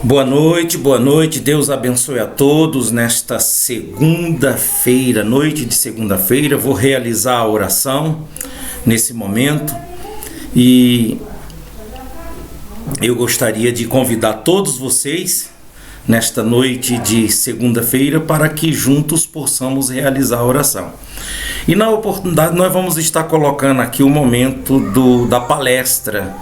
Boa noite, Deus abençoe a todos nesta segunda-feira, noite de segunda-feira. Vou realizar a oração nesse momento e eu gostaria de convidar todos vocês nesta noite de segunda-feira para que juntos possamos realizar a oração. E na oportunidade nós vamos estar colocando aqui o momento da palestra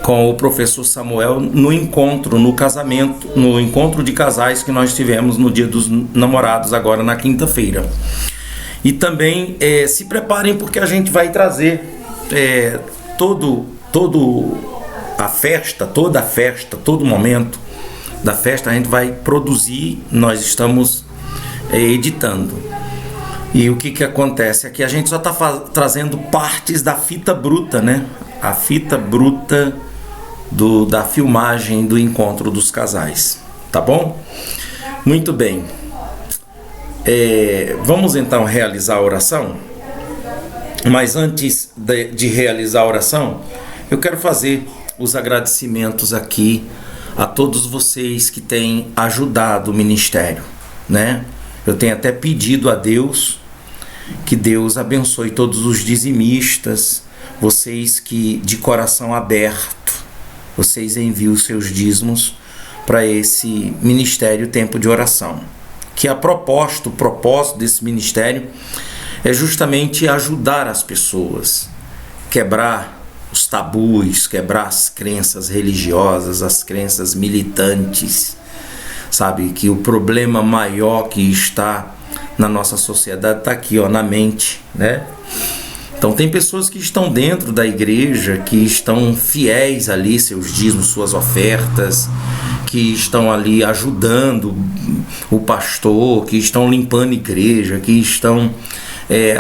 com o professor Samuel no encontro, no casamento, no encontro de casais que nós tivemos no Dia dos Namorados, agora na quinta-feira. E também se preparem, porque a gente vai trazer toda a festa, todo momento da festa a gente vai produzir, nós estamos editando. E o que acontece? Aqui a gente só está trazendo partes da fita bruta, né? A fita bruta da filmagem do encontro dos casais, tá bom? Muito bem. Vamos então realizar a oração. Mas antes de realizar a oração, eu quero fazer os agradecimentos aqui a todos vocês que têm ajudado o ministério, né? Eu tenho até pedido a Deus que Deus abençoe todos os dizimistas, vocês que de coração aberto, vocês enviam os seus dízimos para esse ministério Tempo de Oração. Que o propósito desse ministério é justamente ajudar as pessoas, quebrar os tabus, quebrar as crenças religiosas, as crenças militantes. Sabe que o problema maior que está na nossa sociedade está aqui, na mente, né? Então tem pessoas que estão dentro da igreja, que estão fiéis ali, seus dízimos, suas ofertas, que estão ali ajudando o pastor, que estão limpando a igreja, que estão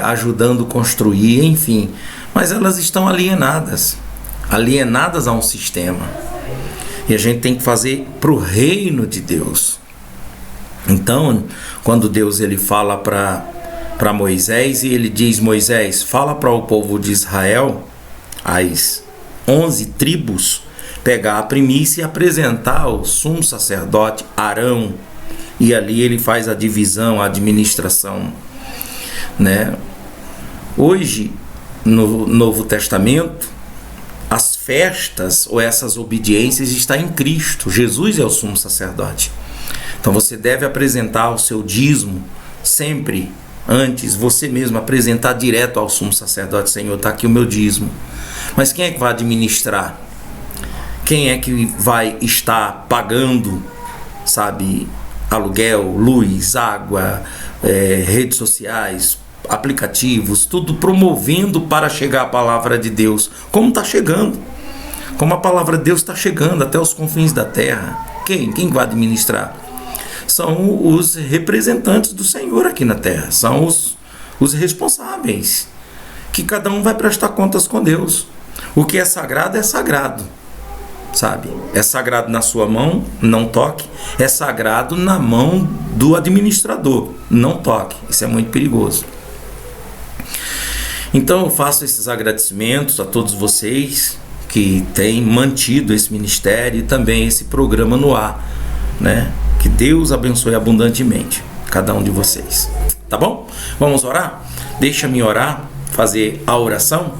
ajudando a construir, enfim. Mas elas estão alienadas a um sistema. E a gente tem que fazer para o reino de Deus. Então, quando Deus ele fala para Moisés e ele diz: Moisés, fala para o povo de Israel, as 11 tribos, pegar a primícia e apresentar ao sumo sacerdote Arão. E ali ele faz a divisão, a administração, né? Hoje, no Novo Testamento, as festas ou essas obediências estão em Cristo. Jesus é o sumo sacerdote. Então você deve apresentar o seu dízimo sempre antes, você mesmo apresentar direto ao sumo sacerdote: Senhor, está aqui o meu dízimo. Mas quem é que vai administrar? Quem é que vai estar pagando, sabe, aluguel, luz, água, redes sociais, aplicativos, tudo promovendo para chegar a palavra de Deus? Como está chegando? Como a palavra de Deus está chegando até os confins da terra? Quem vai administrar? São os representantes do Senhor aqui na terra, são os responsáveis, que cada um vai prestar contas com Deus. O que é sagrado, sabe? É sagrado na sua mão, não toque. É sagrado na mão do administrador, não toque. Isso é muito perigoso. Então eu faço esses agradecimentos a todos vocês que têm mantido esse ministério e também esse programa no ar, né? Que Deus abençoe abundantemente cada um de vocês, tá bom? Vamos orar? Deixa-me orar, fazer a oração.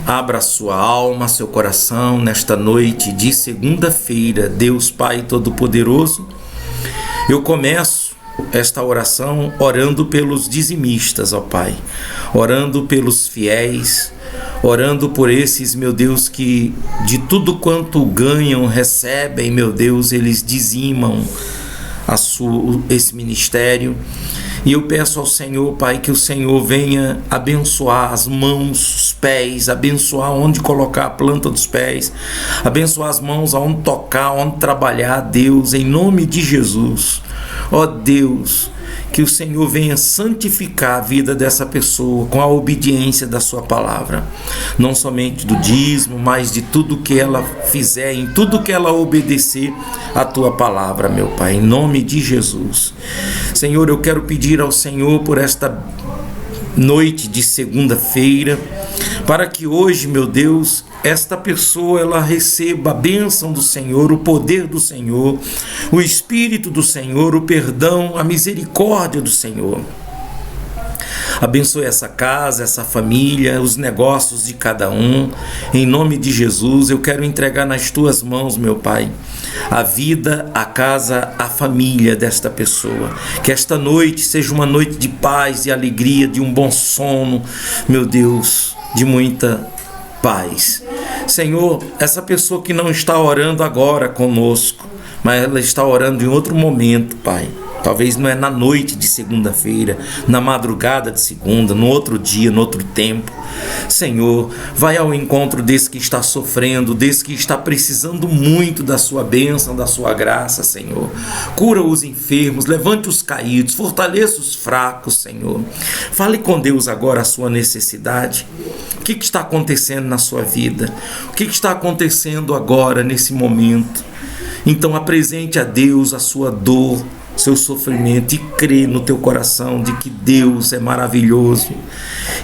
Abra sua alma, seu coração nesta noite de segunda-feira. Deus Pai Todo-Poderoso, eu começo esta oração orando pelos dizimistas, ó Pai, orando pelos fiéis, orando por esses, meu Deus, que de tudo quanto ganham, recebem, meu Deus, eles dizimam esse ministério. E eu peço ao Senhor, Pai, que o Senhor venha abençoar as mãos, os pés, abençoar onde colocar a planta dos pés, abençoar as mãos aonde tocar, onde trabalhar, Deus, em nome de Jesus. Ó Deus, que o Senhor venha santificar a vida dessa pessoa com a obediência da sua palavra, não somente do dízimo, mas de tudo que ela fizer, em tudo que ela obedecer a tua palavra, meu Pai, em nome de Jesus. Senhor, eu quero pedir ao Senhor por esta noite de segunda-feira, para que hoje, meu Deus, esta pessoa ela receba a bênção do Senhor, o poder do Senhor, o Espírito do Senhor, o perdão, a misericórdia do Senhor. Abençoe essa casa, essa família, os negócios de cada um. Em nome de Jesus, eu quero entregar nas tuas mãos, meu Pai, a vida, a casa, a família desta pessoa. Que esta noite seja uma noite de paz e alegria, de um bom sono, meu Deus, de muita paz. Senhor, essa pessoa que não está orando agora conosco, mas ela está orando em outro momento, Pai. Talvez não é na noite de segunda-feira, na madrugada de segunda, no outro dia, no outro tempo. Senhor, vai ao encontro desse que está sofrendo, desse que está precisando muito da sua bênção, da sua graça, Senhor. Cura os enfermos, levante os caídos, fortaleça os fracos, Senhor. Fale com Deus agora a sua necessidade. O que está acontecendo na sua vida? O que está acontecendo agora, nesse momento? Então apresente a Deus a sua dor, seu sofrimento, e crê no teu coração de que Deus é maravilhoso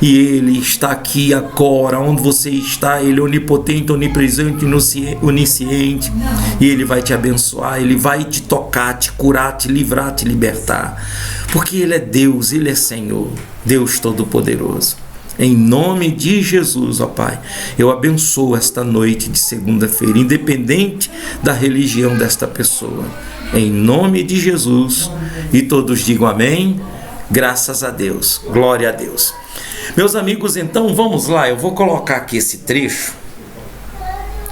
e Ele está aqui agora, onde você está. Ele é onipotente, onipresente, onisciente, e Ele vai te abençoar, Ele vai te tocar, te curar, te livrar, te libertar, porque Ele é Deus, Ele é Senhor, Deus Todo-Poderoso. Em nome de Jesus, ó Pai, eu abençoo esta noite de segunda-feira, independente da religião desta pessoa. Em nome de Jesus. E todos digam amém. Graças a Deus. Glória a Deus. Meus amigos, então vamos lá. Eu vou colocar aqui esse trecho,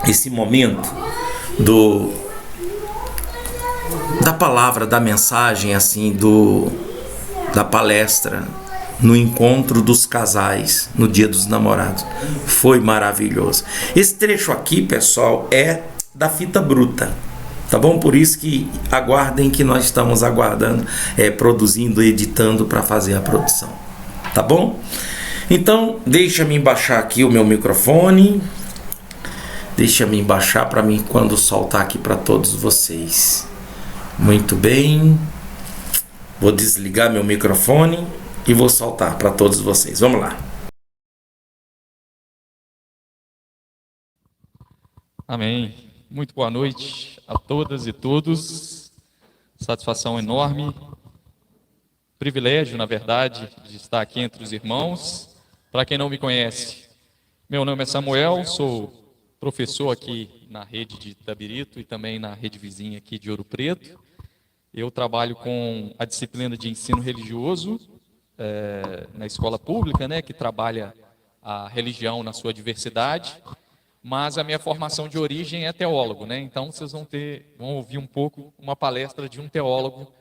esse momento da palavra, da mensagem, assim, da palestra no encontro dos casais no Dia dos Namorados. Foi maravilhoso. Esse trecho aqui, pessoal, é da fita bruta, tá bom? Por isso que aguardem, que nós estamos aguardando, produzindo, editando para fazer a produção, tá bom? Então, deixa-me baixar aqui o meu microfone. Deixa-me baixar para mim quando soltar aqui para todos vocês. Muito bem. Vou desligar meu microfone e vou soltar para todos vocês. Vamos lá. Amém. Muito boa noite a todas e todos. Satisfação enorme, privilégio, na verdade, de estar aqui entre os irmãos. Para quem não me conhece, meu nome é Samuel, sou professor aqui na rede de Itabirito e também na rede vizinha aqui de Ouro Preto. Eu trabalho com a disciplina de ensino religioso na escola pública, né, que trabalha a religião na sua diversidade, mas a minha formação de origem é teólogo, né? Então vocês vão ouvir um pouco uma palestra de um teólogo.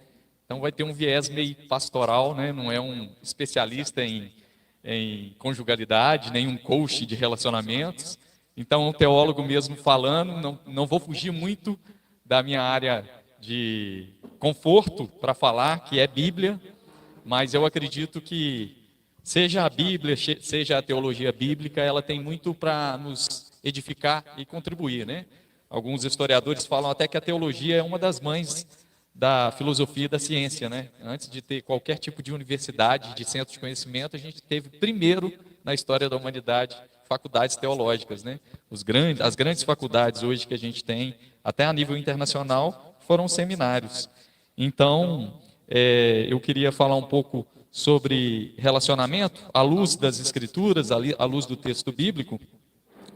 Então vai ter um viés meio pastoral, né? Não é um especialista em conjugalidade, nem um coach de relacionamentos. Então é um teólogo mesmo falando. Não vou fugir muito da minha área de conforto para falar, que é Bíblia, mas eu acredito que seja a Bíblia, seja a teologia bíblica, ela tem muito para nos edificar e contribuir, né? Alguns historiadores falam até que a teologia é uma das mães da filosofia e da ciência, né? Antes de ter qualquer tipo de universidade, de centro de conhecimento, a gente teve primeiro na história da humanidade faculdades teológicas, né? As grandes faculdades hoje que a gente tem, até a nível internacional, foram seminários. Então, eu queria falar um pouco sobre relacionamento à luz das Escrituras, à luz do texto bíblico.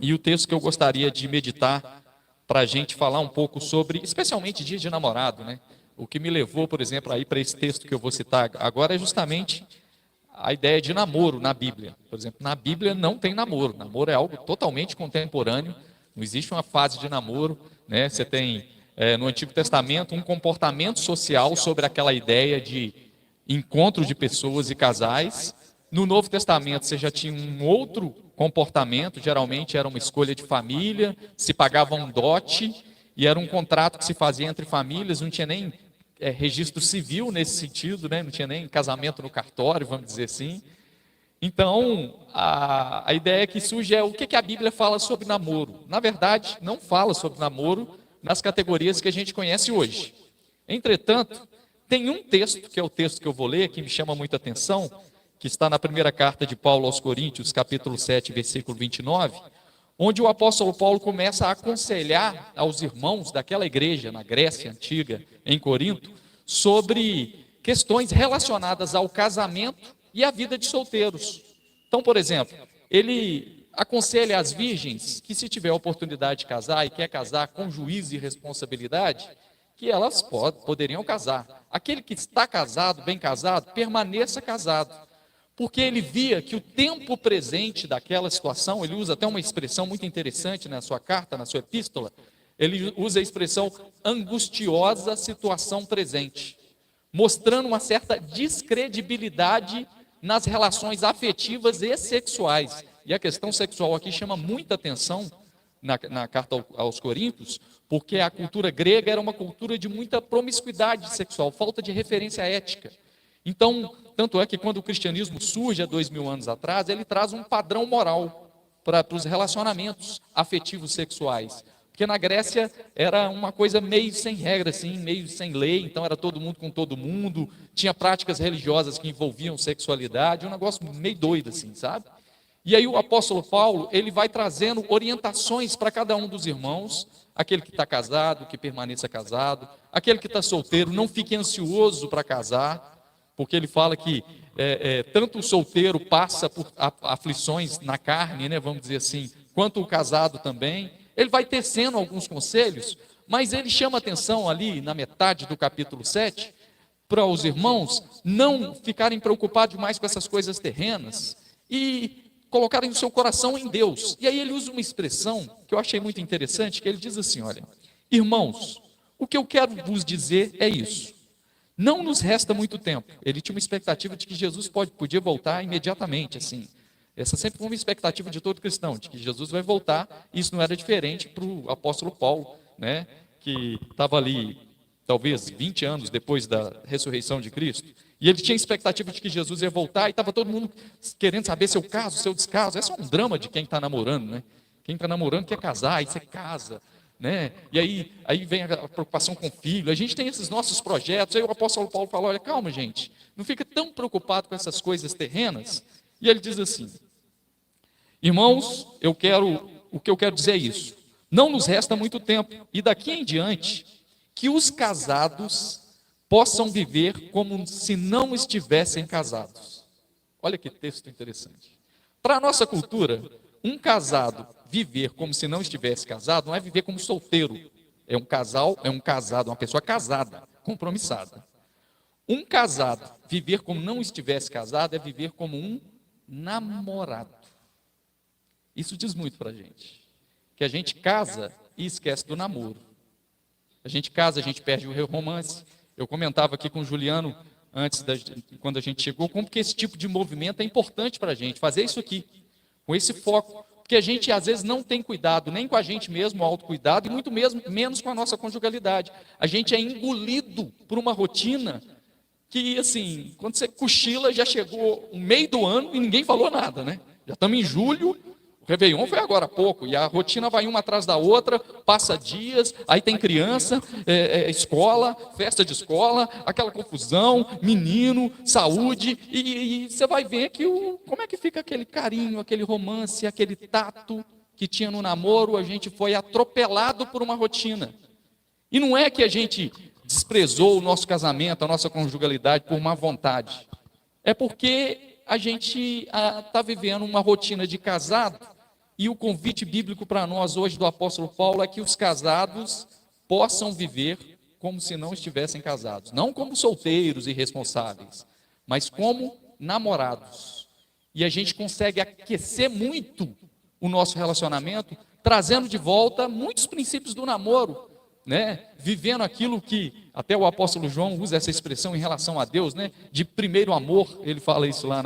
E o texto que eu gostaria de meditar para a gente falar um pouco sobre, especialmente dia de namorado, né? O que me levou, por exemplo, aí para esse texto que eu vou citar agora é justamente a ideia de namoro na Bíblia. Por exemplo, na Bíblia não tem namoro. Namoro é algo totalmente contemporâneo. Não existe uma fase de namoro, né? Você tem no Antigo Testamento um comportamento social sobre aquela ideia de encontro de pessoas e casais. No Novo Testamento você já tinha um outro comportamento, geralmente era uma escolha de família, se pagava um dote, e era um contrato que se fazia entre famílias, não tinha nem registro civil nesse sentido, né? Não tinha nem casamento no cartório, vamos dizer assim. Então, a ideia que surge é o que a Bíblia fala sobre namoro. Na verdade, não fala sobre namoro nas categorias que a gente conhece hoje. Entretanto, tem um texto, que é o texto que eu vou ler, que me chama muita atenção, que está na primeira carta de Paulo aos Coríntios, capítulo 7, versículo 29, onde o apóstolo Paulo começa a aconselhar aos irmãos daquela igreja na Grécia antiga, em Corinto, sobre questões relacionadas ao casamento e à vida de solteiros. Então, por exemplo, ele aconselha as virgens que, se tiver a oportunidade de casar e quer casar com juízo e responsabilidade, que elas poderiam casar. Aquele que está casado, bem casado, permaneça casado. Porque ele via que o tempo presente daquela situação, ele usa até uma expressão muito interessante na sua carta, na sua epístola, ele usa a expressão angustiosa situação presente, mostrando uma certa descredibilidade nas relações afetivas e sexuais. E a questão sexual aqui chama muita atenção na carta aos Coríntios, porque a cultura grega era uma cultura de muita promiscuidade sexual, falta de referência ética. Então, tanto é que quando o cristianismo surge há 2000 anos atrás, ele traz um padrão moral para os relacionamentos afetivos sexuais. Porque na Grécia era uma coisa meio sem regra, assim, meio sem lei, então era todo mundo com todo mundo, tinha práticas religiosas que envolviam sexualidade, um negócio meio doido assim, sabe? E aí o apóstolo Paulo, ele vai trazendo orientações para cada um dos irmãos, aquele que está casado, que permaneça casado, aquele que está solteiro, não fique ansioso para casar, porque ele fala que tanto o solteiro passa por aflições na carne, né, vamos dizer assim, quanto o casado também. Ele vai tecendo alguns conselhos, mas ele chama atenção ali na metade do capítulo 7, para os irmãos não ficarem preocupados mais com essas coisas terrenas e colocarem o seu coração em Deus. E aí ele usa uma expressão que eu achei muito interessante, que ele diz assim, olha, irmãos, o que eu quero vos dizer é isso, não nos resta muito tempo. Ele tinha uma expectativa de que Jesus podia voltar imediatamente, assim. Essa sempre foi uma expectativa de todo cristão, de que Jesus vai voltar. Isso não era diferente para o apóstolo Paulo, né, que estava ali, talvez 20 anos depois da ressurreição de Cristo. E ele tinha expectativa de que Jesus ia voltar, e estava todo mundo querendo saber se eu caso, se eu descaso. Esse é um drama de quem está namorando, né? Quem está namorando quer casar, aí você casa, né? E aí vem a preocupação com o filho. A gente tem esses nossos projetos. Aí o apóstolo Paulo fala, olha, calma, gente, não fica tão preocupado com essas coisas terrenas. E ele diz assim, irmãos, o que eu quero dizer é isso, não nos resta muito tempo, e daqui em diante, que os casados possam viver como se não estivessem casados. Olha que texto interessante. Para a nossa cultura, um casado viver como se não estivesse casado, não é viver como solteiro, é um casado, uma pessoa casada, compromissada. Um casado viver como não estivesse casado é viver como um namorado. Isso diz muito para a gente, que a gente casa e esquece do namoro. A gente casa, a gente perde o romance. Eu comentava aqui com o Juliano, quando a gente chegou, como que esse tipo de movimento é importante para a gente, fazer isso aqui, com esse foco, porque a gente às vezes não tem cuidado, nem com a gente mesmo, autocuidado, e muito menos com a nossa conjugalidade. A gente é engolido por uma rotina que, assim, quando você cochila, já chegou o meio do ano e ninguém falou nada, né? Já estamos em julho, o Réveillon foi agora há pouco, e a rotina vai uma atrás da outra, passa dias, aí tem criança, escola, festa de escola, aquela confusão, menino, saúde, e você vai ver que como é que fica aquele carinho, aquele romance, aquele tato que tinha no namoro. A gente foi atropelado por uma rotina. E não é que a gente desprezou o nosso casamento, a nossa conjugalidade por má vontade. É porque a gente está vivendo uma rotina de casado, e o convite bíblico para nós hoje do apóstolo Paulo é que os casados possam viver como se não estivessem casados. Não como solteiros irresponsáveis, mas como namorados. E a gente consegue aquecer muito o nosso relacionamento, trazendo de volta muitos princípios do namoro, né? Vivendo aquilo que até o apóstolo João usa essa expressão em relação a Deus, né? De primeiro amor, ele fala isso lá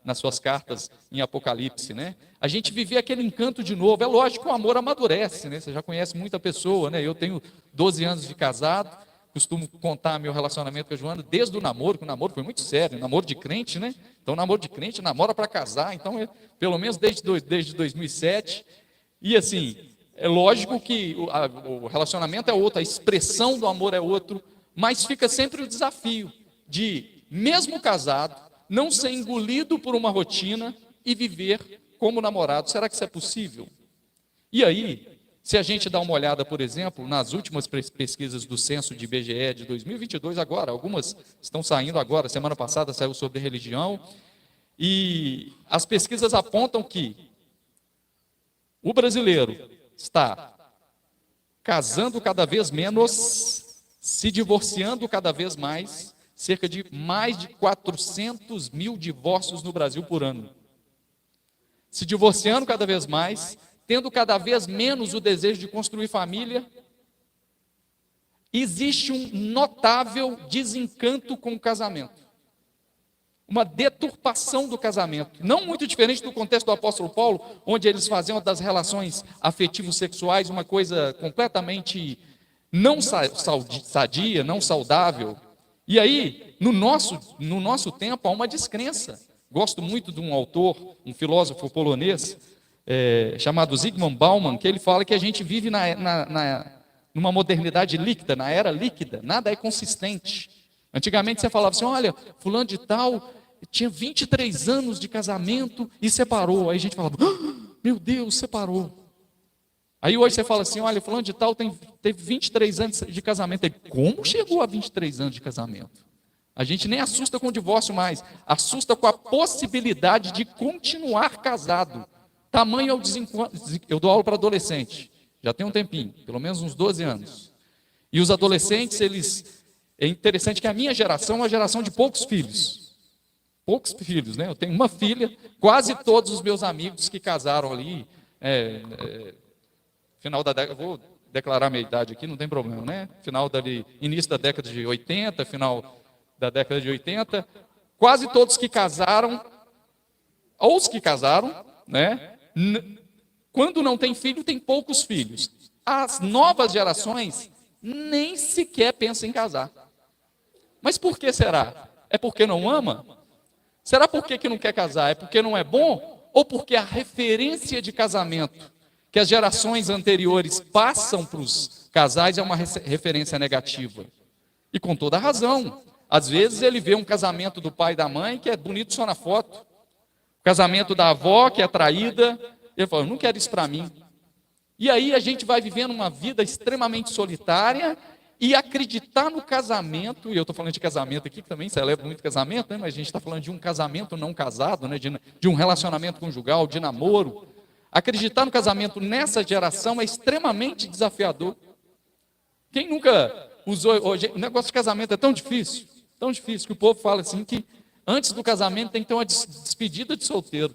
nas suas cartas em Apocalipse, né? A gente viver aquele encanto de novo. É lógico que o amor amadurece, né? Você já conhece muita pessoa, né? Eu tenho 12 anos de casado, costumo contar meu relacionamento com a Joana desde o namoro, que o namoro foi muito sério, namoro de crente, né? Então, namoro de crente namora para casar, então, pelo menos desde 2007. E assim, é lógico que o relacionamento é outro, a expressão do amor é outro, mas fica sempre o desafio de, mesmo casado, não ser engolido por uma rotina e viver como namorado. Será que isso é possível? E aí, se a gente dá uma olhada, por exemplo, nas últimas pesquisas do censo de IBGE de 2022, agora, algumas estão saindo agora, semana passada saiu sobre religião, e as pesquisas apontam que o brasileiro está casando cada vez menos, se divorciando cada vez mais, cerca de mais de 400 mil divórcios no Brasil por ano. Se divorciando cada vez mais, tendo cada vez menos o desejo de construir família. Existe um notável desencanto com o casamento. Uma deturpação do casamento. Não muito diferente do contexto do apóstolo Paulo, onde eles faziam das relações afetivo-sexuais uma coisa completamente não sadia, não saudável. E aí, no nosso tempo, há uma descrença. Gosto muito de um autor, um filósofo polonês, chamado Zygmunt Bauman, que ele fala que a gente vive numa modernidade líquida, na era líquida, nada é consistente. Antigamente você falava assim, olha, fulano de tal tinha 23 anos de casamento e separou. Aí a gente falava, meu Deus, separou. Aí hoje você fala assim, olha, fulano de tal teve 23 anos de casamento. Aí, como chegou a 23 anos de casamento? A gente nem assusta com o divórcio mais, assusta com a possibilidade de continuar casado. Tamanho é o desencanto. Eu dou aula para adolescente, já tem um tempinho, pelo menos uns 12 anos. E os adolescentes, é interessante que a minha geração é uma geração de poucos filhos. Poucos filhos, né? Eu tenho uma filha, quase todos os meus amigos que casaram ali, final da década, vou declarar minha idade aqui, não tem problema, né? Início da década de 80, final da década de 80, quase todos que casaram, ou os que casaram, né? Quando não tem filho, tem poucos filhos. As novas gerações nem sequer pensam em casar. Mas por que será? É porque não ama? Será por que não quer casar? É porque não é bom? Ou porque a referência de casamento que as gerações anteriores passam para os casais é uma referência negativa? E com toda razão. Às vezes ele vê um casamento do pai e da mãe que é bonito só na foto. O casamento da avó que é traída. Ele fala, não quero isso para mim. E aí a gente vai vivendo uma vida extremamente solitária e acreditar no casamento, e eu estou falando de casamento aqui, que também celebra muito casamento, né? Mas a gente está falando de um casamento não casado, né? de um relacionamento conjugal, de namoro. Acreditar no casamento nessa geração é extremamente desafiador. Quem nunca usou, hoje, o negócio de casamento é tão difícil, que o povo fala assim que antes do casamento tem que ter uma despedida de solteiro,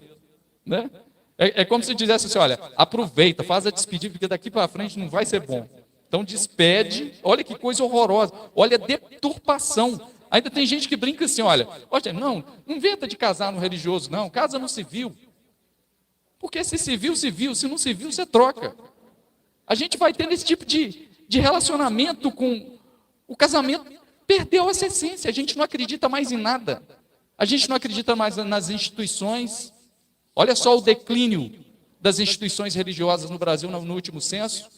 né? É como se dissesse assim, olha, aproveita, faz a despedida, porque daqui para frente não vai ser bom. Então despede, olha que coisa horrorosa, olha a deturpação. Ainda tem gente que brinca assim, olha, não inventa de casar no religioso, não, casa no civil. Porque se civil, se não civil, você troca. A gente vai tendo esse tipo de relacionamento com o casamento, perdeu essa essência, a gente não acredita mais em nada. A gente não acredita mais nas instituições. Olha só o declínio das instituições religiosas no Brasil no último censo.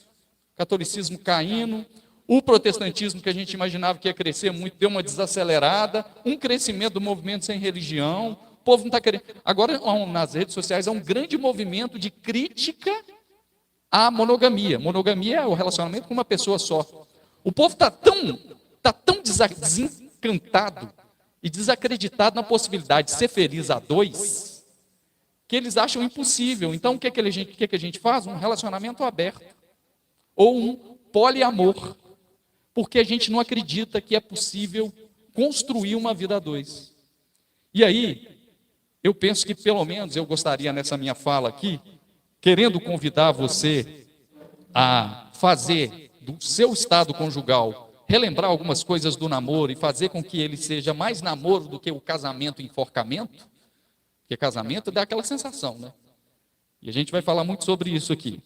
Catolicismo caindo, o protestantismo que a gente imaginava que ia crescer muito, deu uma desacelerada, um crescimento do movimento sem religião, o povo não está querendo. Agora, nas redes sociais, há um grande movimento de crítica à monogamia. Monogamia é o relacionamento com uma pessoa só. O povo está tão desencantado e desacreditado na possibilidade de ser feliz a dois, que eles acham impossível. Então, o que a gente faz? Um relacionamento aberto. Ou um poliamor, porque a gente não acredita que é possível construir uma vida a dois. E aí, eu penso que pelo menos eu gostaria nessa minha fala aqui, querendo convidar você a fazer do seu estado conjugal, relembrar algumas coisas do namoro e fazer com que ele seja mais namoro do que o casamento enforcamento, porque casamento dá aquela sensação, né? E a gente vai falar muito sobre isso aqui.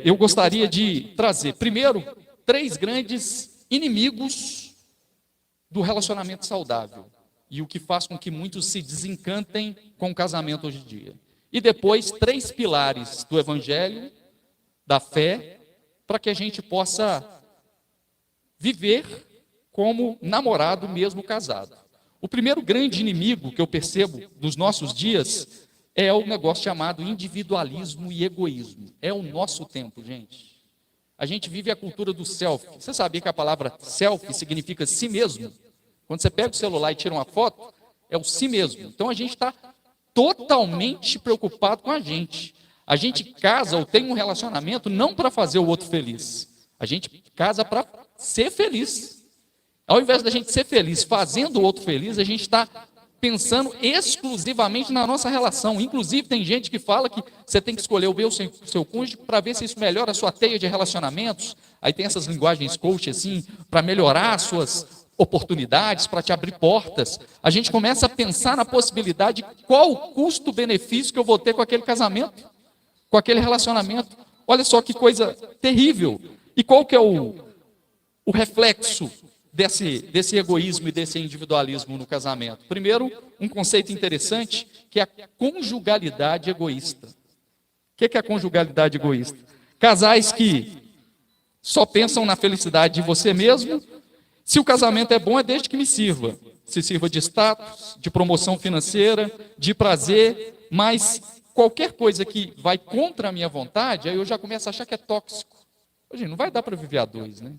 Eu gostaria de trazer, primeiro, 3 grandes inimigos do relacionamento saudável e o que faz com que muitos se desencantem com o casamento hoje em dia. E depois, 3 pilares do evangelho, da fé, para que a gente possa viver como namorado mesmo casado. O primeiro grande inimigo que eu percebo dos nossos dias é o negócio chamado individualismo e egoísmo. É o nosso tempo, gente. A gente vive a cultura do selfie. Você sabia que a palavra selfie significa si mesmo? Quando você pega o celular e tira uma foto, é o si mesmo. Então a gente está totalmente preocupado com a gente. A gente casa ou tem um relacionamento não para fazer o outro feliz. A gente casa para ser feliz. Ao invés da gente ser feliz fazendo o outro feliz, a gente está pensando exclusivamente na nossa relação. Inclusive, tem gente que fala que você tem que escolher o seu cônjuge para ver se isso melhora a sua teia de relacionamentos. Aí tem essas linguagens coach assim, para melhorar as suas oportunidades, para te abrir portas. A gente começa a pensar na possibilidade de qual o custo-benefício que eu vou ter com aquele casamento, com aquele relacionamento. Olha só que coisa terrível. E qual que é o reflexo desse egoísmo e desse individualismo no casamento? Primeiro, um conceito interessante, que é a conjugalidade egoísta. O que é a conjugalidade egoísta? Casais que só pensam na felicidade de você mesmo. Se o casamento é bom, é desde que me sirva. Se sirva de status, de promoção financeira, de prazer, mas qualquer coisa que vai contra a minha vontade, aí eu já começo a achar que é tóxico. Gente, não vai dar para viver a dois, né?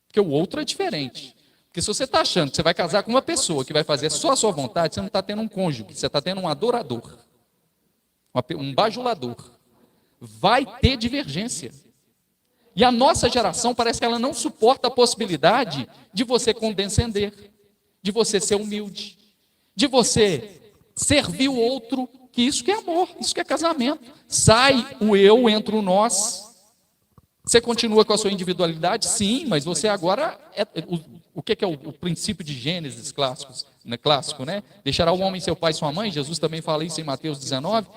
Porque o outro é diferente. Porque se você está achando que você vai casar com uma pessoa que vai fazer só a sua vontade, você não está tendo um cônjuge, você está tendo um adorador, um bajulador. Vai ter divergência. E a nossa geração parece que ela não suporta a possibilidade de você condescender, de você ser humilde, de você servir o outro, que isso que é amor, isso que é casamento. Sai o eu, entra o nós. Você continua com a sua individualidade? Sim, mas você agora... O que é o princípio de Gênesis clássico, né? Deixará o homem seu pai e sua mãe, Jesus também fala isso em Mateus 19,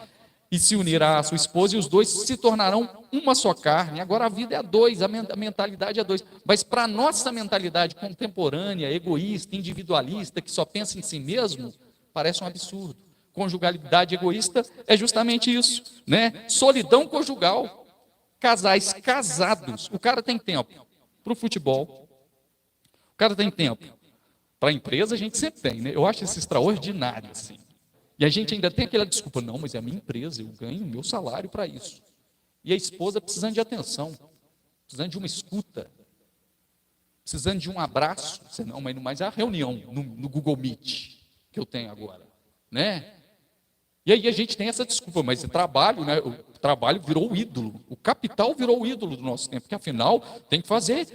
e se unirá à sua esposa, e os dois se tornarão uma só carne. Agora a vida é a dois, a mentalidade é a dois. Mas para a nossa mentalidade contemporânea, egoísta, individualista, que só pensa em si mesmo, parece um absurdo. Conjugalidade egoísta é justamente isso, né? Solidão conjugal. Casais casados, o cara tem tempo para o futebol, o cara tem tempo para a empresa, a gente sempre tem, né? Eu acho isso extraordinário, assim. E a gente ainda tem aquela desculpa, não, mas é a minha empresa, eu ganho o meu salário para isso. E a esposa precisando de atenção, precisando de uma escuta, precisando de um abraço. Não, mas é a reunião no Google Meet que eu tenho agora, né? E aí a gente tem essa desculpa, mas o trabalho, né? O trabalho virou o ídolo, o capital virou o ídolo do nosso tempo, porque afinal tem que fazer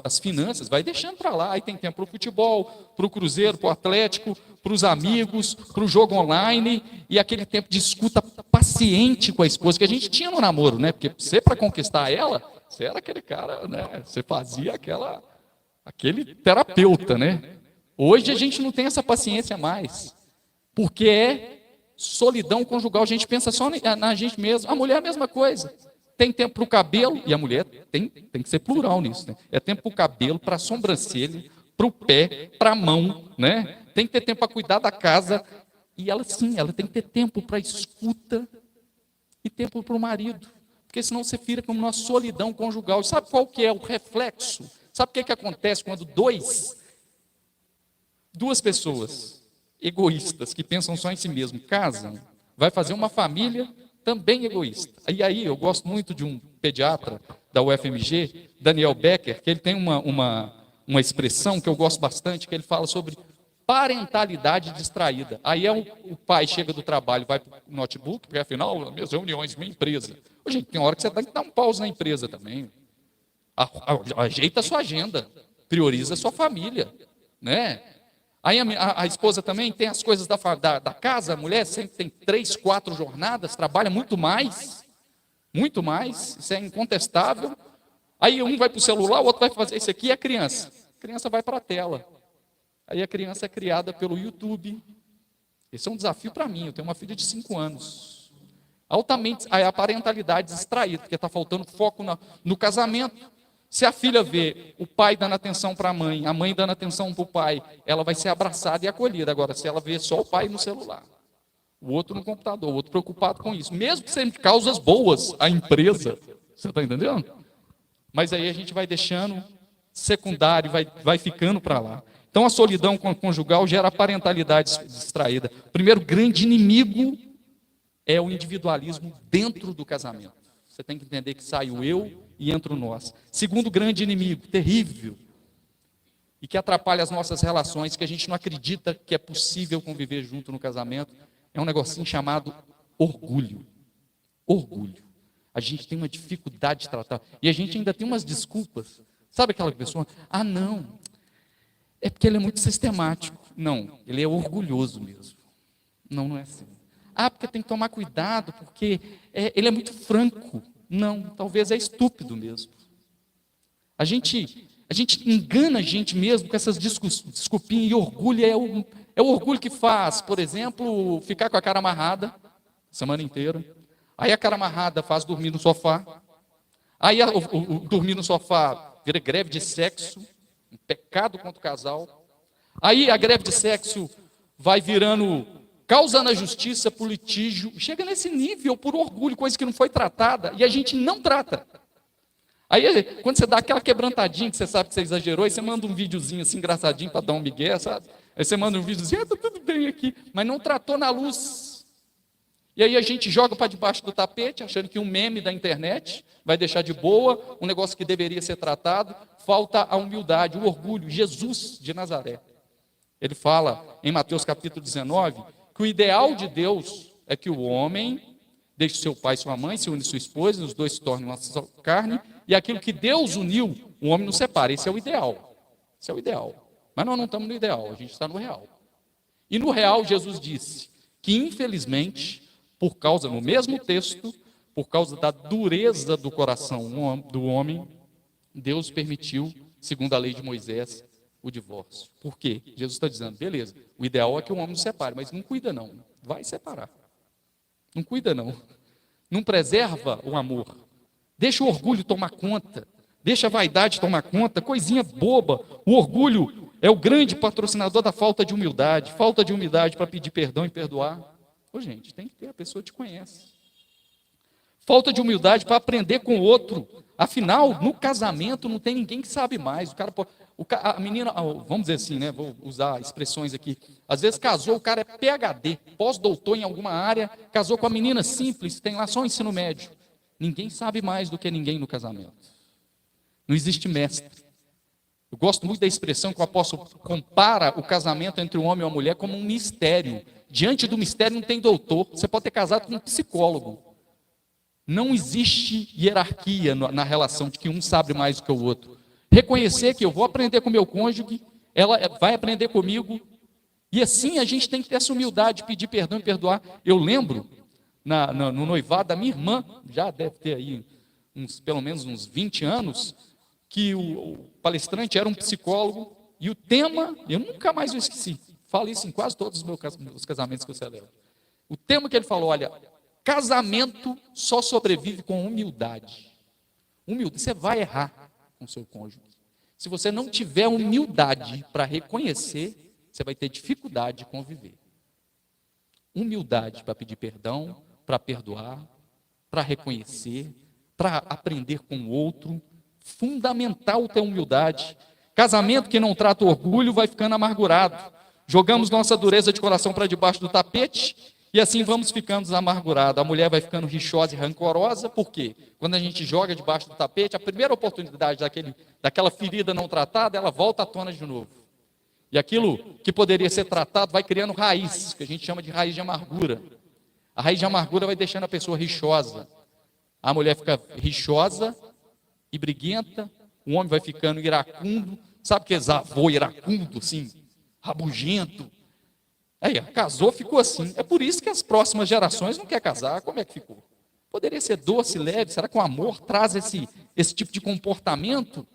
as finanças, vai deixando para lá, aí tem tempo para o futebol, para o Cruzeiro, para o Atlético, para os amigos, para o jogo online, e aquele tempo de escuta paciente com a esposa, que a gente tinha no namoro, né? Porque você, para conquistar ela, você era aquele cara, né? Você fazia aquele terapeuta, né? Hoje a gente não tem essa paciência mais, porque é solidão conjugal, a gente pensa só na gente mesmo. A mulher é a mesma coisa. Tem tempo para o cabelo, e a mulher tem que ser plural nisso, né? É tempo para o cabelo, para a sobrancelha, para o pé, para a mão, né? Tem que ter tempo para cuidar da casa. E ela sim, ela tem que ter tempo para escuta e tempo para o marido. Porque senão você fica com uma solidão conjugal. Sabe qual que é o reflexo? Sabe o que acontece quando duas pessoas egoístas, que pensam só em si mesmo, casam, vai fazer uma família também egoísta. E aí eu gosto muito de um pediatra da UFMG, Daniel Becker, que ele tem uma expressão que eu gosto bastante, que ele fala sobre parentalidade distraída. Aí o pai chega do trabalho, vai para o notebook, porque afinal, minhas reuniões, minha empresa. Ô, gente, tem hora que você tem que dar um pause na empresa também. Ajeita a sua agenda, prioriza a sua família, né? Aí a esposa também tem as coisas da casa, a mulher sempre tem 3, 4 jornadas, trabalha muito mais, isso é incontestável. Aí um vai para o celular, o outro vai fazer isso aqui, e a criança vai para a tela. Aí a criança é criada pelo YouTube. Esse é um desafio para mim, eu tenho uma filha de 5 anos. Altamente, a parentalidade distraída, porque está faltando foco no casamento. Se a filha vê o pai dando atenção para a mãe dando atenção para o pai, ela vai ser abraçada e acolhida. Agora, se ela vê só o pai no celular, o outro no computador, o outro preocupado com isso, mesmo que sejam causas boas, a empresa, você está entendendo? Mas aí a gente vai deixando secundário, vai ficando para lá. Então, a solidão conjugal gera a parentalidade distraída. O primeiro grande inimigo é o individualismo dentro do casamento. Você tem que entender que sai o eu e entra o nós. Segundo grande inimigo, terrível, e que atrapalha as nossas relações, que a gente não acredita que é possível conviver junto no casamento, é um negocinho chamado orgulho. Orgulho. A gente tem uma dificuldade de tratar, e a gente ainda tem umas desculpas. Sabe aquela pessoa? Ah, não, é porque ele é muito sistemático. Não, ele é orgulhoso mesmo. Não, não é assim. Ah, porque tem que tomar cuidado, porque ele é muito franco. Não, talvez é estúpido mesmo. A gente engana a gente mesmo com essas desculpinhas, e orgulho é o orgulho que faz, por exemplo, ficar com a cara amarrada a semana inteira. Aí a cara amarrada faz dormir no sofá. Aí o dormir no sofá vira greve de sexo, um pecado contra o casal. Aí a greve de sexo vai virando causa na justiça por litígio. Chega nesse nível por orgulho, coisa que não foi tratada, e a gente não trata. Aí, quando você dá aquela quebrantadinha, que você sabe que você exagerou, aí você manda um videozinho assim, engraçadinho, para dar um migué, sabe? Aí você manda um videozinho, tá tudo bem aqui, mas não tratou na luz. E aí a gente joga para debaixo do tapete, achando que um meme da internet vai deixar de boa, um negócio que deveria ser tratado. Falta a humildade, o orgulho. Jesus de Nazaré, ele fala em Mateus capítulo 19, que o ideal de Deus é que o homem deixe seu pai e sua mãe, se une sua esposa, e os dois se tornem uma só carne, e aquilo que Deus uniu, o homem não separa. Esse é o ideal. Esse é o ideal. Mas nós não estamos no ideal, a gente está no real. E no real, Jesus disse que, infelizmente, por causa, no mesmo texto, por causa da dureza do coração do homem, Deus permitiu, segundo a lei de Moisés, o divórcio. Por quê? Jesus está dizendo, beleza, o ideal é que o homem não separe, mas não cuida não, vai separar. Não cuida não. Não preserva o amor. Deixa o orgulho tomar conta. Deixa a vaidade tomar conta. Coisinha boba. O orgulho é o grande patrocinador da falta de humildade. Falta de humildade para pedir perdão e perdoar. Ô, gente, tem que ter, a pessoa te conhece. Falta de humildade para aprender com o outro. Afinal, no casamento não tem ninguém que sabe mais. A menina, vamos dizer assim, né? Vou usar expressões aqui. Às vezes casou, o cara é PhD, pós-doutor em alguma área, casou com a menina simples, tem lá só o ensino médio. Ninguém sabe mais do que ninguém no casamento. Não existe mestre. Eu gosto muito da expressão que o apóstolo compara o casamento entre o homem e a mulher como um mistério. Diante do mistério não tem doutor. Você pode ter casado com um psicólogo. Não existe hierarquia na relação de que um sabe mais do que o outro. Reconhecer que eu vou aprender com meu cônjuge, ela vai aprender comigo, e assim a gente tem que ter essa humildade de pedir perdão e perdoar. Eu lembro, no noivado da minha irmã, já deve ter aí pelo menos uns 20 anos, que o palestrante era um psicólogo, e o tema, eu nunca mais o esqueci, falo isso em quase todos os meus casamentos que eu celebro. O tema que ele falou, olha, casamento só sobrevive com humildade. Humildade, você vai errar com seu cônjuge. Se você não tiver humildade para reconhecer, você vai ter dificuldade de conviver. Humildade para pedir perdão, para perdoar, para reconhecer, para aprender com o outro. Fundamental ter humildade. Casamento que não trata o orgulho vai ficando amargurado. Jogamos nossa dureza de coração para debaixo do tapete e assim vamos ficando amargurados. A mulher vai ficando rixosa e rancorosa. Por quê? Quando a gente joga debaixo do tapete, a primeira oportunidade daquela ferida não tratada, ela volta à tona de novo. E aquilo que poderia ser tratado vai criando raiz, que a gente chama de raiz de amargura. A raiz de amargura vai deixando a pessoa rixosa. A mulher fica rixosa e briguenta, o homem vai ficando iracundo. Sabe o que é avô iracundo, assim, rabugento? Aí, casou, ficou assim. É por isso que as próximas gerações não querem casar. Como é que ficou? Poderia ser doce, leve. Será que o amor traz esse tipo de comportamento?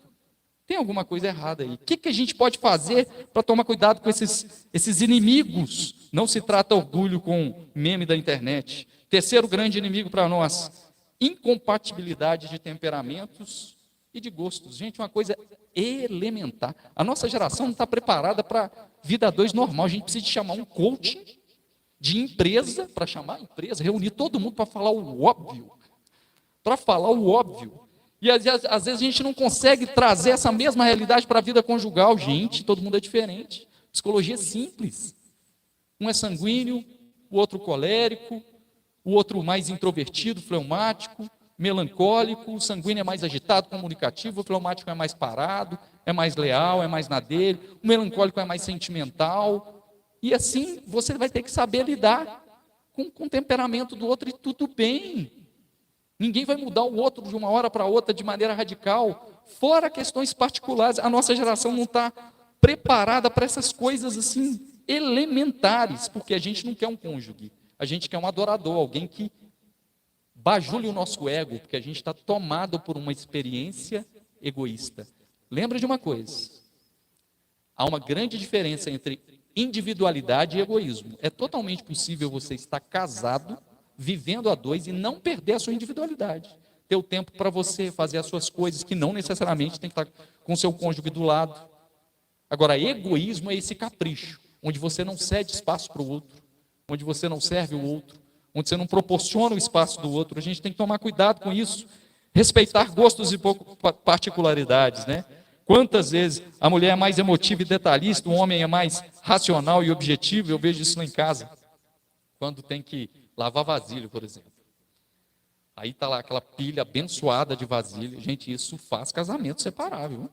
Tem alguma coisa errada aí. O que a gente pode fazer para tomar cuidado com esses inimigos? Não se trata orgulho com meme da internet. Terceiro grande inimigo para nós, incompatibilidade de temperamentos e de gostos. Gente, uma coisa elementar. A nossa geração não está preparada para vida a dois normal. A gente precisa de chamar um coaching de empresa, para chamar a empresa, reunir todo mundo para falar o óbvio. Para falar o óbvio. E às vezes a gente não consegue trazer essa mesma realidade para a vida conjugal. Gente, todo mundo é diferente. Psicologia é simples. Um é sanguíneo, o outro colérico, o outro mais introvertido, fleumático, melancólico, o sanguíneo é mais agitado, comunicativo, o fleumático é mais parado, é mais leal, é mais na dele, o melancólico é mais sentimental. E assim você vai ter que saber lidar com o temperamento do outro e tudo bem. Ninguém vai mudar o outro de uma hora para outra de maneira radical, fora questões particulares. A nossa geração não está preparada para essas coisas assim elementares, porque a gente não quer um cônjuge, a gente quer um adorador, alguém que bajule o nosso ego, porque a gente está tomado por uma experiência egoísta. Lembra de uma coisa, há uma grande diferença entre individualidade e egoísmo. É totalmente possível você estar casado, vivendo a dois e não perder a sua individualidade. Ter o tempo para você fazer as suas coisas, que não necessariamente tem que estar com o seu cônjuge do lado. Agora, egoísmo é esse capricho, onde você não cede espaço para o outro, onde você não serve o outro, onde você não proporciona o espaço do outro. A gente tem que tomar cuidado com isso, respeitar gostos e particularidades, né? Quantas vezes a mulher é mais emotiva e detalhista, o homem é mais racional e objetivo? Eu vejo isso lá em casa, quando tem que lavar vasilha, por exemplo. Aí está lá aquela pilha abençoada de vasilha. Gente, isso faz casamento separável,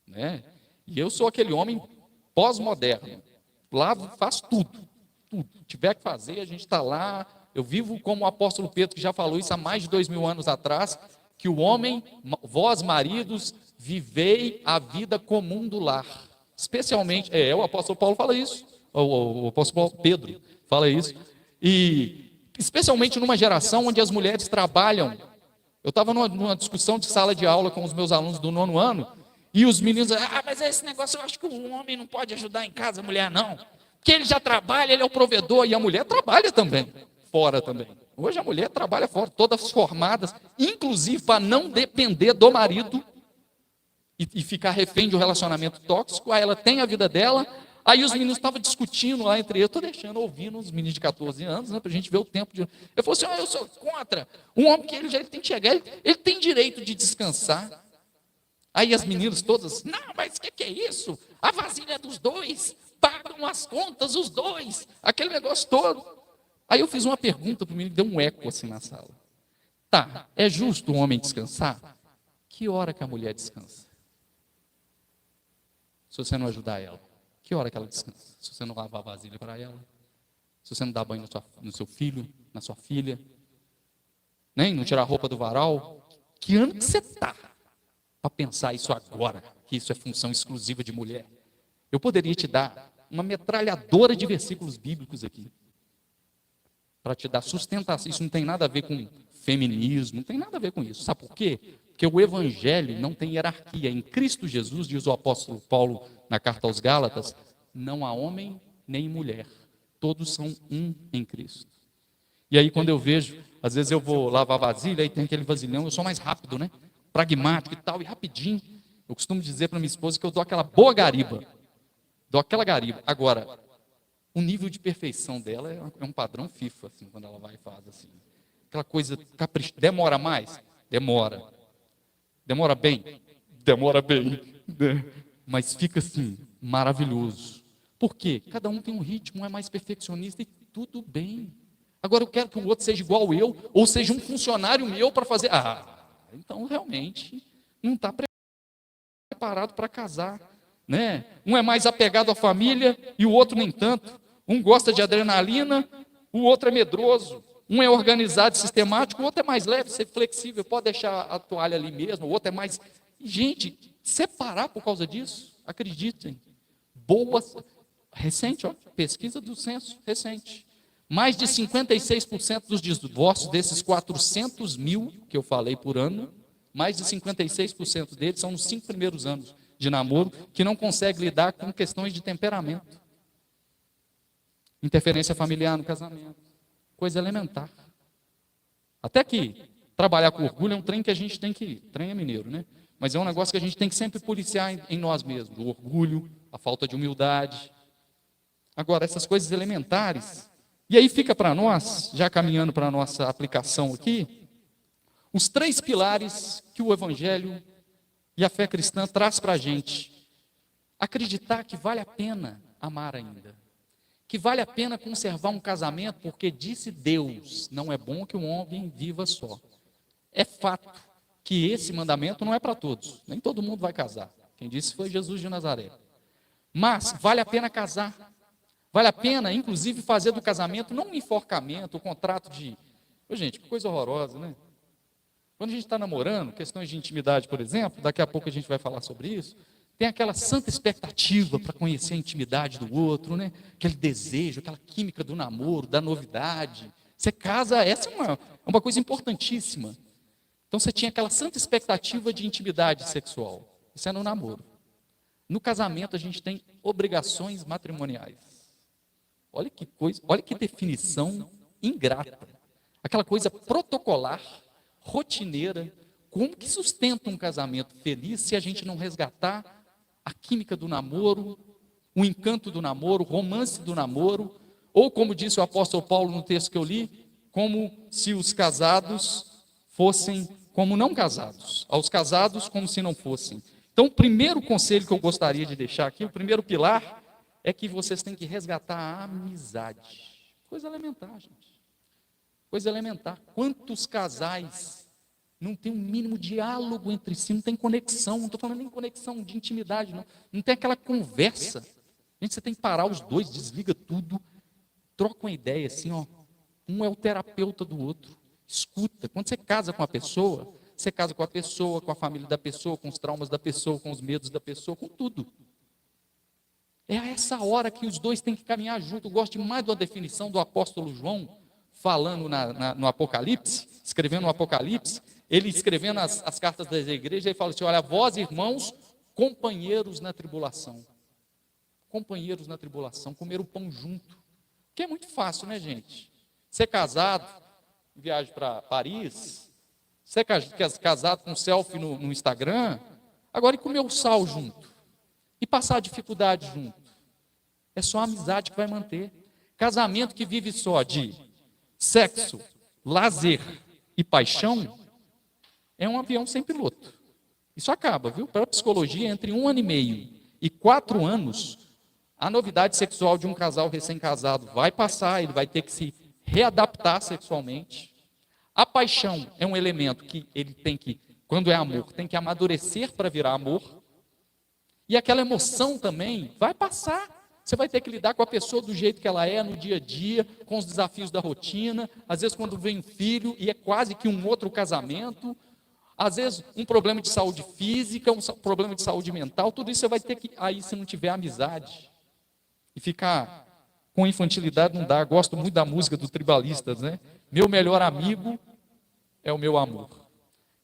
né? E eu sou aquele homem pós-moderno. Lavo, faço tudo. Tudo. Tiver que fazer, a gente está lá. Eu vivo como o apóstolo Pedro, que já falou isso há mais de 2000 anos atrás, que o homem, vós maridos, vivei a vida comum do lar. Especialmente, o apóstolo Paulo fala isso, o apóstolo Pedro fala isso. E especialmente numa geração onde as mulheres trabalham. Eu estava numa discussão de sala de aula com os meus alunos do 9º ano, e os meninos, mas esse negócio eu acho que o homem não pode ajudar em casa, a mulher não. Porque ele já trabalha, ele é o provedor, e a mulher trabalha também, fora também. Hoje a mulher trabalha fora, todas formadas, inclusive para não depender do marido e ficar refém de um relacionamento tóxico. Aí ela tem a vida dela. Aí os meninos estavam discutindo lá entre eles, eu estou deixando, ouvindo os meninos de 14 anos, né, para a gente ver o tempo de... Eu falei assim, eu sou contra. Um homem que ele tem que chegar, ele tem direito de descansar. Aí as meninas todas, não, mas o que é isso? A vasilha é dos dois, pagam as contas os dois, aquele negócio todo. Aí eu fiz uma pergunta para o menino, deu um eco assim na sala. Tá, é justo o homem descansar? Que hora que a mulher descansa? Se você não ajudar ela. Que hora que ela descansa? Se você não lavar a vasilha para ela, se você não dá banho no seu filho, na sua filha, nem não tirar a roupa do varal, que ano que você está para pensar isso agora, que isso é função exclusiva de mulher? Eu poderia te dar uma metralhadora de versículos bíblicos aqui, para te dar sustentação. Isso não tem nada a ver com feminismo, não tem nada a ver com isso. Sabe por quê? Porque o evangelho não tem hierarquia. Em Cristo Jesus, diz o apóstolo Paulo na carta aos Gálatas, não há homem nem mulher, todos são um em Cristo. E aí quando eu vejo, às vezes eu vou lavar vasilha, aí tem aquele vasilhão, eu sou mais rápido, né? Pragmático e tal, e rapidinho. Eu costumo dizer para minha esposa que eu dou aquela boa gariba, dou aquela gariba. Agora, o nível de perfeição dela é um padrão FIFA, assim, quando ela vai e faz assim. Aquela coisa caprichosa. Demora mais? Demora. Demora bem? Demora bem. Mas fica assim, maravilhoso. Por quê? Cada um tem um ritmo, um é mais perfeccionista e tudo bem. Agora eu quero que o outro seja igual eu, ou seja um funcionário meu para fazer... então realmente não está preparado para casar, né? Um é mais apegado à família e o outro nem tanto. Um gosta de adrenalina, o outro é medroso. Um é organizado e sistemático, o outro é mais leve, ser flexível, pode deixar a toalha ali mesmo, o outro é mais... Gente, separar por causa disso, acreditem. Recente, pesquisa do censo, recente. Mais de 56% dos divórcios, desses 400 mil que eu falei por ano, mais de 56% deles são nos 5 primeiros anos de namoro, que não consegue lidar com questões de temperamento. Interferência familiar no casamento. Coisa elementar. Até que trabalhar com orgulho é um trem que a gente tem que... Trem é mineiro, né? Mas é um negócio que a gente tem que sempre policiar em nós mesmos. O orgulho, a falta de humildade. Agora, essas coisas elementares. E aí fica para nós, já caminhando para a nossa aplicação aqui, os 3 pilares que o Evangelho e a fé cristã traz para a gente. Acreditar que vale a pena amar ainda. Que vale a pena conservar um casamento, porque disse Deus, não é bom que um homem viva só. É fato que esse mandamento não é para todos. Nem todo mundo vai casar. Quem disse foi Jesus de Nazaré. Mas vale a pena casar. Vale a pena, inclusive, fazer do casamento não um enforcamento, um contrato de... Ô, gente, que coisa horrorosa, né? Quando a gente está namorando, questões de intimidade, por exemplo, daqui a pouco a gente vai falar sobre isso, tem aquela santa expectativa para conhecer a intimidade do outro, né? Aquele desejo, aquela química do namoro, da novidade. Você casa, essa é uma coisa importantíssima. Então você tinha aquela santa expectativa de intimidade sexual. Isso é no namoro. No casamento a gente tem obrigações matrimoniais. Olha que coisa, olha que definição ingrata. Aquela coisa protocolar, rotineira. Como que sustenta um casamento feliz se a gente não resgatar a química do namoro, o encanto do namoro, o romance do namoro, ou como disse o apóstolo Paulo no texto que eu li, como se os casados fossem como não casados, aos casados como se não fossem. Então, o primeiro conselho que eu gostaria de deixar aqui, o primeiro pilar, é que vocês têm que resgatar a amizade. Coisa elementar, gente. Coisa elementar. Quantos casais não tem um mínimo diálogo entre si, não tem conexão, não estou falando nem conexão de intimidade, não tem aquela conversa. Gente, você tem que parar os dois, desliga tudo, troca uma ideia assim, ó. Um é o terapeuta do outro, escuta. Quando você casa com a pessoa, você casa com a pessoa, com a família da pessoa, com os traumas da pessoa, com os medos da pessoa, com tudo. É a essa hora que os dois têm que caminhar junto. Eu gosto demais da definição do apóstolo João, falando no Apocalipse, escrevendo no Apocalipse, ele escrevendo as cartas das igrejas, ele fala assim, olha, vós irmãos, companheiros na tribulação. Companheiros na tribulação, comer o pão junto. Que é muito fácil, né, gente? Ser casado, viagem para Paris, ser casado com selfie no Instagram, agora e comer o sal junto. E passar a dificuldade junto. É só a amizade que vai manter. Casamento que vive só de sexo, lazer e paixão, é um avião sem piloto. Isso acaba, viu? Para a psicologia, entre 1 ano e meio e 4 anos, a novidade sexual de um casal recém-casado vai passar, ele vai ter que se readaptar sexualmente. A paixão é um elemento que ele tem que, quando é amor, tem que amadurecer para virar amor. E aquela emoção também vai passar. Você vai ter que lidar com a pessoa do jeito que ela é no dia a dia, com os desafios da rotina, às vezes quando vem um filho e é quase que um outro casamento, às vezes um problema de saúde física, um problema de saúde mental, tudo isso você vai ter que, aí se não tiver amizade, e ficar com infantilidade não dá. Gosto muito da música dos tribalistas, né? Meu melhor amigo é o meu amor.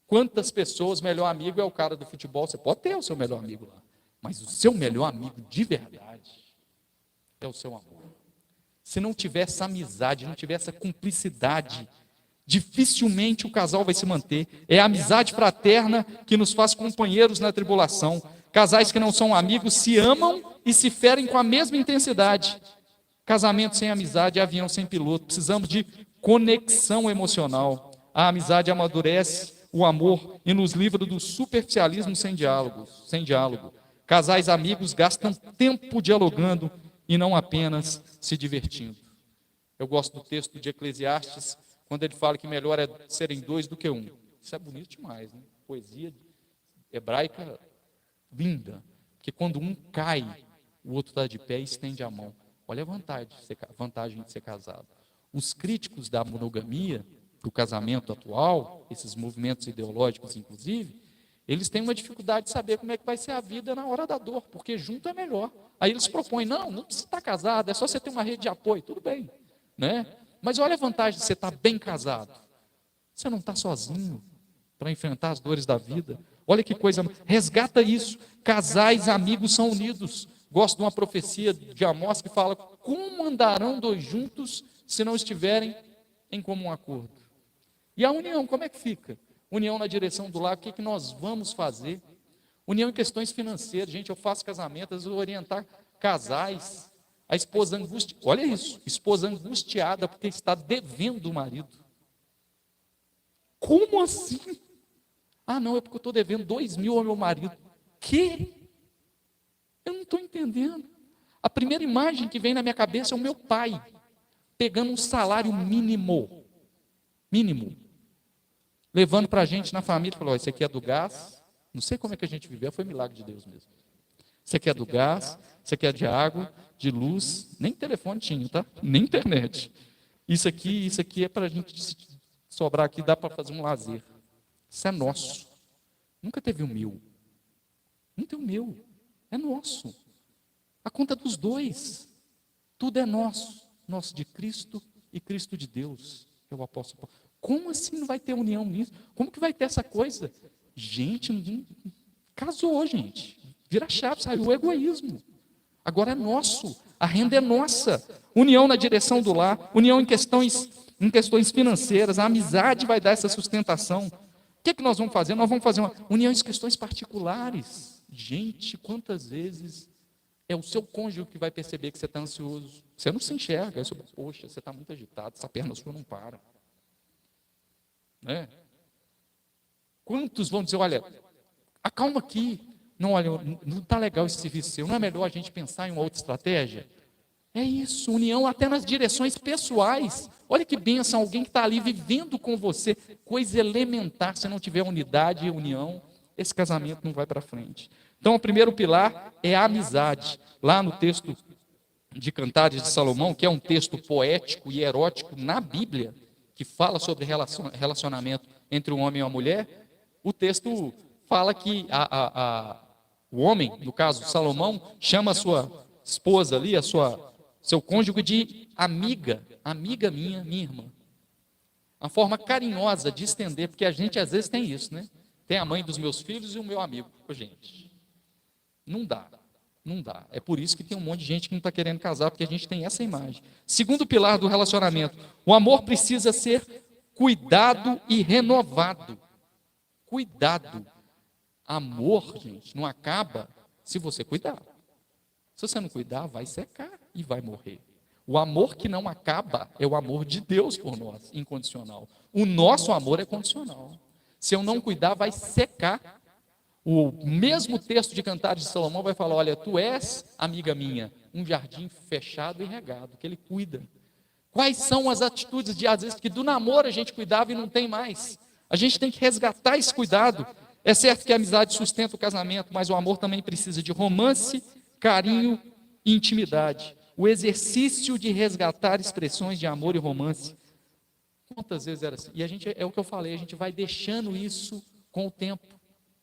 Quantas pessoas, melhor amigo é o cara do futebol, você pode ter o seu melhor amigo lá, mas o seu melhor amigo de verdade é o seu amor. Se não tiver essa amizade, não tiver essa cumplicidade, dificilmente o casal vai se manter. É a amizade fraterna que nos faz companheiros na tribulação. Casais que não são amigos se amam e se ferem com a mesma intensidade. Casamento sem amizade é avião sem piloto. Precisamos de conexão emocional. A amizade amadurece o amor e nos livra do superficialismo sem diálogo. Casais amigos gastam tempo dialogando e não apenas se divertindo. Eu gosto do texto de Eclesiastes, quando ele fala que melhor é serem 2 do que 1. Isso é bonito demais, né? Poesia hebraica linda. Porque quando um cai, o outro está de pé e estende a mão. Olha a vantagem de ser casado. Os críticos da monogamia, do casamento atual, esses movimentos ideológicos inclusive, eles têm uma dificuldade de saber como é que vai ser a vida na hora da dor, porque junto é melhor. Aí eles propõem, não precisa estar casado, é só você ter uma rede de apoio, tudo bem, né? Mas olha a vantagem de você estar bem casado. Você não está sozinho para enfrentar as dores da vida. Olha que coisa, resgata isso. Casais, amigos são unidos. Gosto de uma profecia de Amós que fala, como andarão 2 juntos se não estiverem em comum acordo? E a união, como é que fica? União na direção do lar, o que nós vamos fazer? União em questões financeiras. Gente, eu faço casamento, eu vou orientar casais. A esposa angustiada, olha isso, esposa angustiada porque está devendo o marido. Como assim? Ah, não, é porque eu estou devendo 2.000 ao meu marido. Quê? Eu não estou entendendo. A primeira imagem que vem na minha cabeça é o meu pai, pegando um salário mínimo, levando para a gente na família, falou, isso aqui é do gás, não sei como é que a gente viveu, foi milagre de Deus mesmo. Isso aqui é do gás, isso aqui é de água, de luz, nem telefone tinha, tá? Nem internet. Isso aqui é para a gente sobrar aqui, dá para fazer um lazer. Isso é nosso. Nunca teve o meu. Não tem o meu. É nosso. A conta dos dois. Tudo é nosso. Nosso de Cristo e Cristo de Deus. É o apóstolo Paulo. Como assim não vai ter união nisso? Como que vai ter essa coisa? Gente, casou, gente. Vira chave, saiu o egoísmo. Agora é nosso. A renda é nossa. União na direção do lar. União em questões financeiras. A amizade vai dar essa sustentação. O que é que nós vamos fazer? Nós vamos fazer uma união em questões particulares. Gente, quantas vezes é o seu cônjuge que vai perceber que você está ansioso? Você não se enxerga. Poxa, você está muito agitado, essa perna sua não para. Né? Quantos vão dizer, olha, acalma aqui. Não, olha, não está legal esse serviço seu. Não é melhor a gente pensar em uma outra estratégia? É isso, união até nas direções pessoais. Olha que bênção, alguém que está ali vivendo com você, coisa elementar, se não tiver unidade e união, esse casamento não vai para frente. Então, o primeiro pilar é a amizade. Lá no texto de Cantares de Salomão, que é um texto poético e erótico na Bíblia, que fala sobre relacionamento entre um homem e uma mulher, o texto fala que o homem, no caso Salomão, chama a sua esposa ali, seu cônjuge de amiga minha irmã. Uma forma carinhosa de estender, porque a gente às vezes tem isso, né? Tem a mãe dos meus filhos e o meu amigo. Gente, não dá. É por isso que tem um monte de gente que não está querendo casar, porque a gente tem essa imagem. Segundo pilar do relacionamento, o amor precisa ser cuidado e renovado. Cuidado. Amor, gente, não acaba se você cuidar. Se você não cuidar, vai secar e vai morrer. O amor que não acaba é o amor de Deus por nós, incondicional. O nosso amor é condicional. Se eu não cuidar, vai secar. O mesmo texto de Cantares de Salomão vai falar, olha, tu és, amiga minha, um jardim fechado e regado, que ele cuida. Quais são as atitudes de, às vezes, que do namoro a gente cuidava e não tem mais? A gente tem que resgatar esse cuidado. É certo que a amizade sustenta o casamento, mas o amor também precisa de romance, carinho e intimidade. O exercício de resgatar expressões de amor e romance. Quantas vezes era assim? E é o que eu falei, a gente vai deixando isso com o tempo.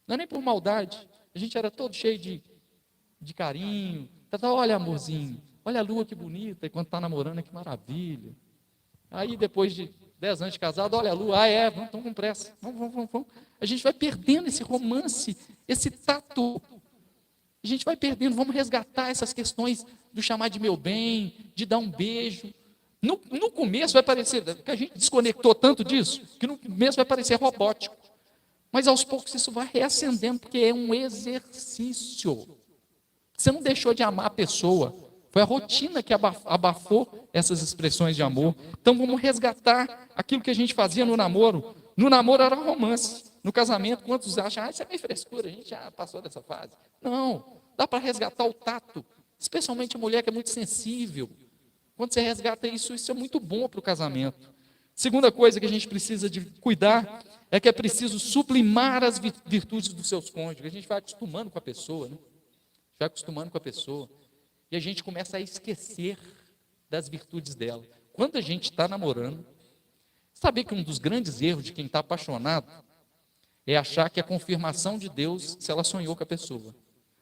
Não é nem por maldade. A gente era todo cheio de carinho. Olha, amorzinho, olha a lua que bonita. E quando está namorando, que maravilha. Aí depois de 10 anos de casado, olha a lua, vamos com pressa. Vamos. A gente vai perdendo esse romance, esse tato. A gente vai perdendo, vamos resgatar essas questões do chamar de meu bem, de dar um beijo. No começo vai parecer, que a gente desconectou tanto disso, que no começo vai parecer robótico. Mas aos poucos isso vai reacendendo, porque é um exercício. Você não deixou de amar a pessoa, foi a rotina que abafou essas expressões de amor. Então vamos resgatar aquilo que a gente fazia no namoro. No namoro era romance. No casamento, quantos acham, isso é meio frescura, a gente já passou dessa fase. Não, dá para resgatar o tato, especialmente a mulher que é muito sensível. Quando você resgata isso é muito bom para o casamento. Segunda coisa que a gente precisa de cuidar é que é preciso sublimar as virtudes dos seus cônjuges. A gente vai acostumando com a pessoa, né? Vai acostumando com a pessoa. E a gente começa a esquecer das virtudes dela. Quando a gente está namorando, sabe que um dos grandes erros de quem está apaixonado é achar que é a confirmação de Deus se ela sonhou com a pessoa.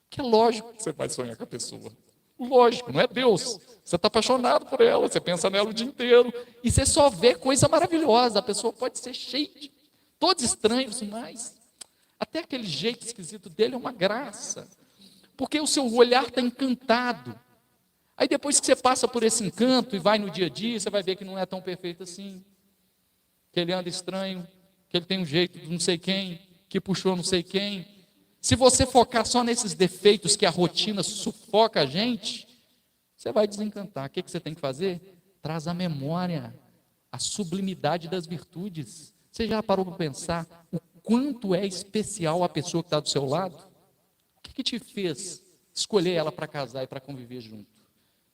Que é lógico que você vai sonhar com a pessoa. Lógico, não é Deus. Você está apaixonado por ela, você pensa nela o dia inteiro. E você só vê coisa maravilhosa. A pessoa pode ser cheia de todos estranhos, mas até aquele jeito esquisito dele é uma graça. Porque o seu olhar está encantado. Aí depois que você passa por esse encanto e vai no dia a dia, você vai ver que não é tão perfeito assim. Que ele anda estranho, que ele tem um jeito de não sei quem, que puxou não sei quem. Se você focar só nesses defeitos que a rotina sufoca a gente, você vai desencantar. O que você tem que fazer? Traz à memória a sublimidade das virtudes. Você já parou para pensar o quanto é especial a pessoa que está do seu lado? O que te fez escolher ela para casar e para conviver junto?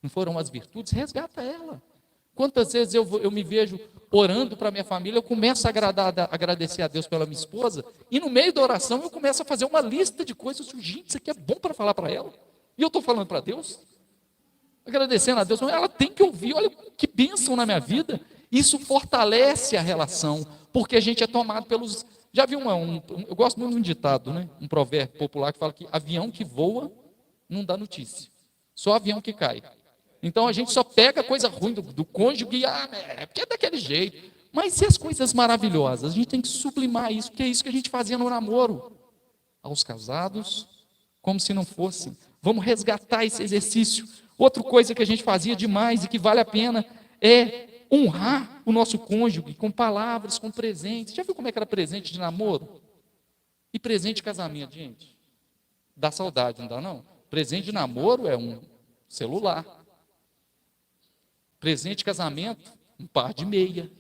Não foram as virtudes? Resgata ela. Quantas vezes eu me vejo orando para minha família, eu começo a agradecer a Deus pela minha esposa, e no meio da oração eu começo a fazer uma lista de coisas, gente, isso aqui é bom para falar para ela, e eu estou falando para Deus, agradecendo a Deus, ela tem que ouvir, olha que bênção na minha vida, isso fortalece a relação, porque a gente é tomado pelos, já viu eu gosto muito de um ditado, né? Um provérbio popular que fala que avião que voa não dá notícia, só avião que cai. Então a gente só pega coisa ruim do cônjuge, é porque é daquele jeito. Mas e as coisas maravilhosas? A gente tem que sublimar isso, porque é isso que a gente fazia no namoro. Aos casados, como se não fossem. Vamos resgatar esse exercício. Outra coisa que a gente fazia demais e que vale a pena é honrar o nosso cônjuge com palavras, com presentes. Já viu como é que era presente de namoro? E presente de casamento, gente? Dá saudade, não dá não? Presente de namoro é um celular. Presente de casamento, um par de meia.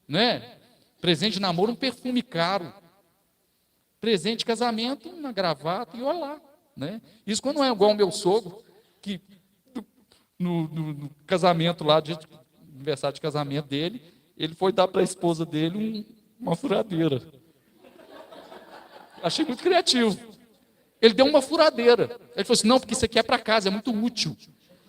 Né? Presente de namoro, um perfume caro. Presente de casamento, uma gravata e olha lá. Né? Isso quando não é igual ao meu sogro, que no casamento lá, no aniversário de casamento dele, ele foi dar para a esposa dele uma furadeira. Achei muito criativo. Ele deu uma furadeira. Ele falou assim, não, porque isso aqui é para casa, é muito útil.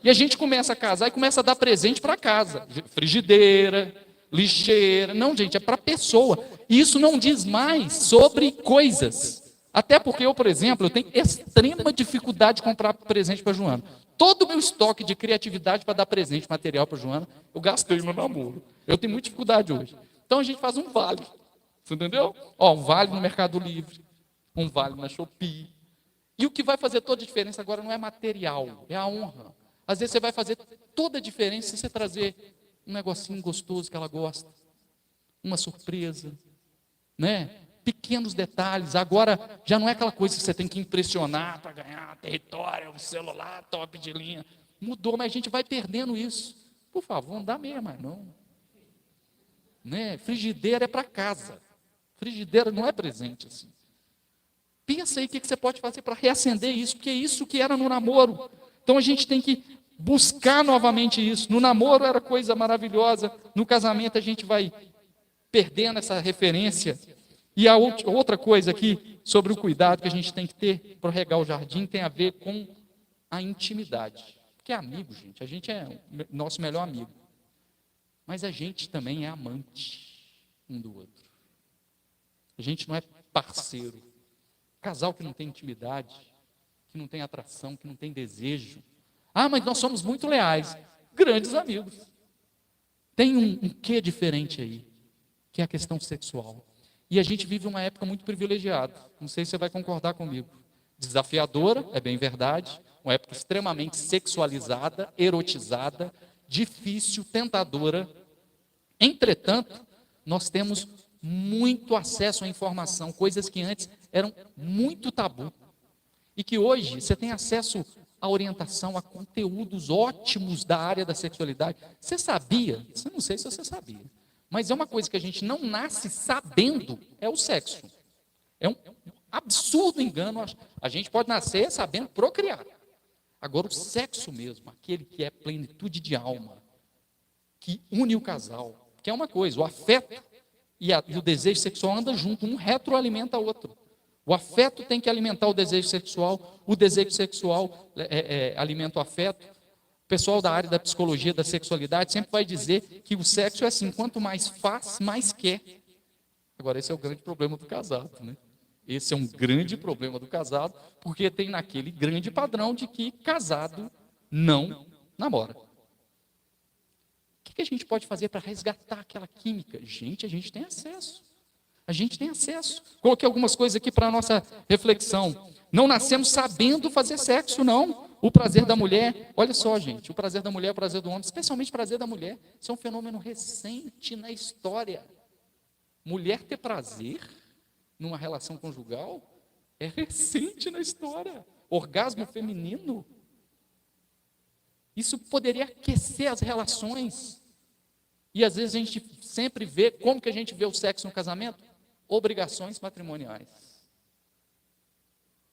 E a gente começa a casar e começa a dar presente para casa. Frigideira, lixeira. Não, gente, é para a pessoa. E isso não diz mais sobre coisas. Até porque eu, por exemplo, eu tenho extrema dificuldade de comprar presente para a Joana. Todo o meu estoque de criatividade para dar presente material para a Joana, eu gastei no namoro. Eu tenho muita dificuldade hoje. Então a gente faz um vale. Você entendeu? Um vale no Mercado Livre, um vale na Shopee. E o que vai fazer toda a diferença agora não é material, é a honra. Às vezes você vai fazer toda a diferença se você trazer um negocinho gostoso que ela gosta, uma surpresa, né? Pequenos detalhes. Agora já não é aquela coisa que você tem que impressionar para ganhar território, um celular top de linha. Mudou, mas a gente vai perdendo isso. Por favor, não dá meia mais não. Né? Frigideira é para casa. Frigideira não é presente assim. Pensa aí o que você pode fazer para reacender isso, porque é isso que era no namoro. Então a gente tem que buscar novamente isso. No namoro era coisa maravilhosa, no casamento a gente vai perdendo essa referência. E a outra coisa aqui, sobre o cuidado que a gente tem que ter para regar o jardim, tem a ver com a intimidade. Porque é amigo, gente, a gente é nosso melhor amigo. Mas a gente também é amante um do outro. A gente não é parceiro. Casal que não tem intimidade, que não tem atração, que não tem desejo. Mas nós somos muito leais. Grandes amigos. Tem um quê diferente aí, que é a questão sexual. E a gente vive uma época muito privilegiada. Não sei se você vai concordar comigo. Desafiadora, é bem verdade. Uma época extremamente sexualizada, erotizada, difícil, tentadora. Entretanto, nós temos muito acesso à informação, coisas que antes eram muito tabu. E que hoje você tem acesso à orientação, a conteúdos ótimos da área da sexualidade. Você sabia? Eu não sei se você sabia. Mas é uma coisa que a gente não nasce sabendo, é o sexo. É um absurdo engano. A gente pode nascer sabendo procriar. Agora, o sexo mesmo, aquele que é plenitude de alma, que une o casal, que é uma coisa, o afeto e o desejo sexual andam junto, um retroalimenta o outro. O afeto tem que alimentar o desejo sexual alimenta o afeto. O pessoal da área da psicologia, da sexualidade, sempre vai dizer que o sexo é assim, quanto mais faz, mais quer. Agora, esse é o grande problema do casado, né? Esse é um grande problema do casado, porque tem naquele grande padrão de que casado não namora. O que a gente pode fazer para resgatar aquela química? Gente, a gente tem acesso. A gente tem acesso. Coloquei algumas coisas aqui para a nossa reflexão. Não nascemos sabendo fazer sexo, não. O prazer da mulher, olha só, gente, o prazer da mulher, o prazer do homem, especialmente o prazer da mulher, isso é um fenômeno recente na história. Mulher ter prazer numa relação conjugal é recente na história. Orgasmo feminino. Isso poderia aquecer as relações. E às vezes a gente sempre vê, como que a gente vê o sexo no casamento? Obrigações matrimoniais.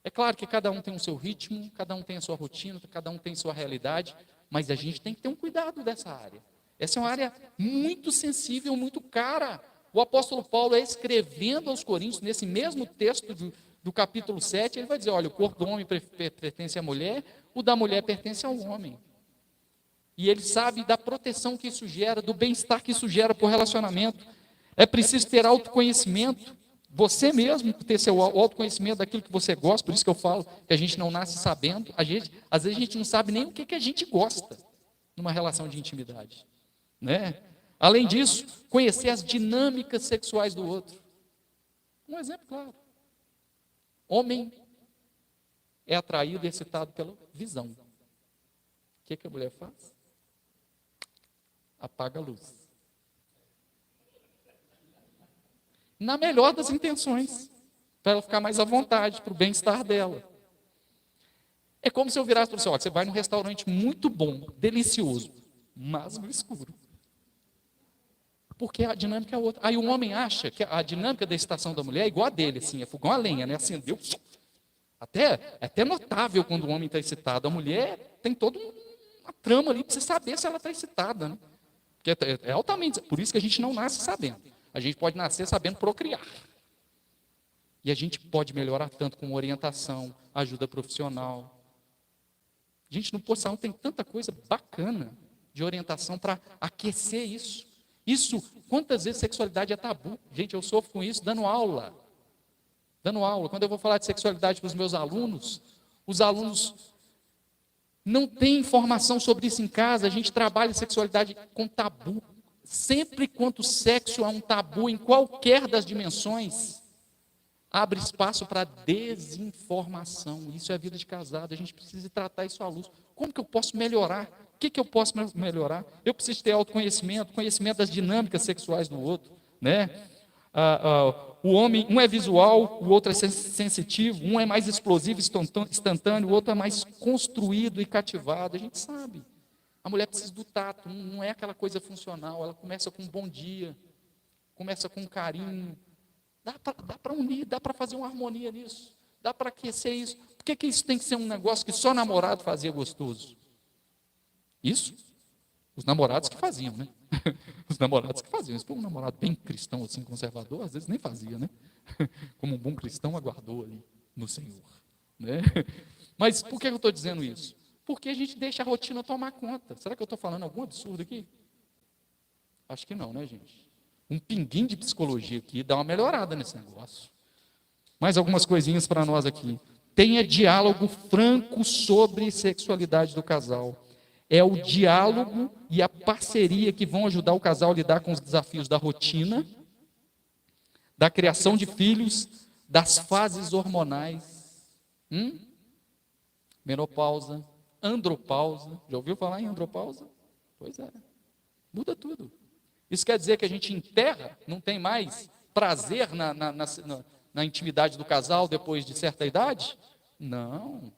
É claro que cada um tem o seu ritmo, cada um tem a sua rotina, cada um tem a sua realidade, mas a gente tem que ter um cuidado dessa área. Essa é uma área muito sensível, muito cara. O apóstolo Paulo, escrevendo aos Coríntios, nesse mesmo texto do capítulo 7, ele vai dizer, olha, o corpo do homem pertence à mulher, o da mulher pertence ao homem. E ele sabe da proteção que isso gera, do bem-estar que isso gera para o relacionamento. É preciso ter autoconhecimento, você mesmo ter seu autoconhecimento daquilo que você gosta, por isso que eu falo que a gente não nasce sabendo, às vezes a gente não sabe nem o que a gente gosta numa relação de intimidade. Né? Além disso, conhecer as dinâmicas sexuais do outro. Um exemplo claro. Homem é atraído e excitado pela visão. O que a mulher faz? Apaga a luz. Na melhor das intenções, para ela ficar mais à vontade, para o bem-estar dela. É como se eu virasse para você, olha, você vai num restaurante muito bom, delicioso, mas no escuro. Porque a dinâmica é outra. Aí o homem acha que a dinâmica da excitação da mulher é igual a dele, assim, é fogão a lenha, né? Acendeu. É até notável quando o homem está excitado. A mulher tem toda uma trama ali para você saber se ela está excitada, né? Porque é altamente. Por isso que a gente não nasce sabendo. A gente pode nascer sabendo procriar. E a gente pode melhorar tanto com orientação, ajuda profissional. Gente, no Poção tem tanta coisa bacana de orientação para aquecer isso. Isso, quantas vezes sexualidade é tabu? Gente, eu sofro com isso dando aula. Quando eu vou falar de sexualidade para os meus alunos, os alunos não têm informação sobre isso em casa. A gente trabalha sexualidade com tabu. Sempre quanto sexo é um tabu em qualquer das dimensões, abre espaço para desinformação. Isso é a vida de casado. A gente precisa tratar isso à luz. Como que eu posso melhorar? O que eu posso melhorar? Eu preciso ter autoconhecimento, conhecimento das dinâmicas sexuais do outro, né? O homem, um é visual, o outro é sensitivo, um é mais explosivo, instantâneo, o outro é mais construído e cativado. A gente sabe. A mulher precisa do tato, não é aquela coisa funcional. Ela começa com um bom dia, começa com um carinho. Dá para unir, dá para fazer uma harmonia nisso, dá para aquecer isso. Por que isso tem que ser um negócio que só namorado fazia gostoso? Isso, os namorados que faziam, né? Os namorados que faziam. Se for um namorado bem cristão, assim, conservador, às vezes nem fazia, né? Como um bom cristão aguardou ali no Senhor, né? Mas por que eu estou dizendo isso? Porque a gente deixa a rotina tomar conta. Será que eu estou falando algum absurdo aqui? Acho que não, né, gente? Um pinguinho de psicologia aqui dá uma melhorada nesse negócio. Mais algumas coisinhas para nós aqui. Tenha diálogo franco sobre sexualidade do casal. É o diálogo e a parceria que vão ajudar o casal a lidar com os desafios da rotina, da criação de filhos, das fases hormonais. Menopausa, andropausa. Já ouviu falar em andropausa? Pois é. Muda tudo. Isso quer dizer que a gente enterra, não tem mais prazer na intimidade do casal depois de certa idade? Não.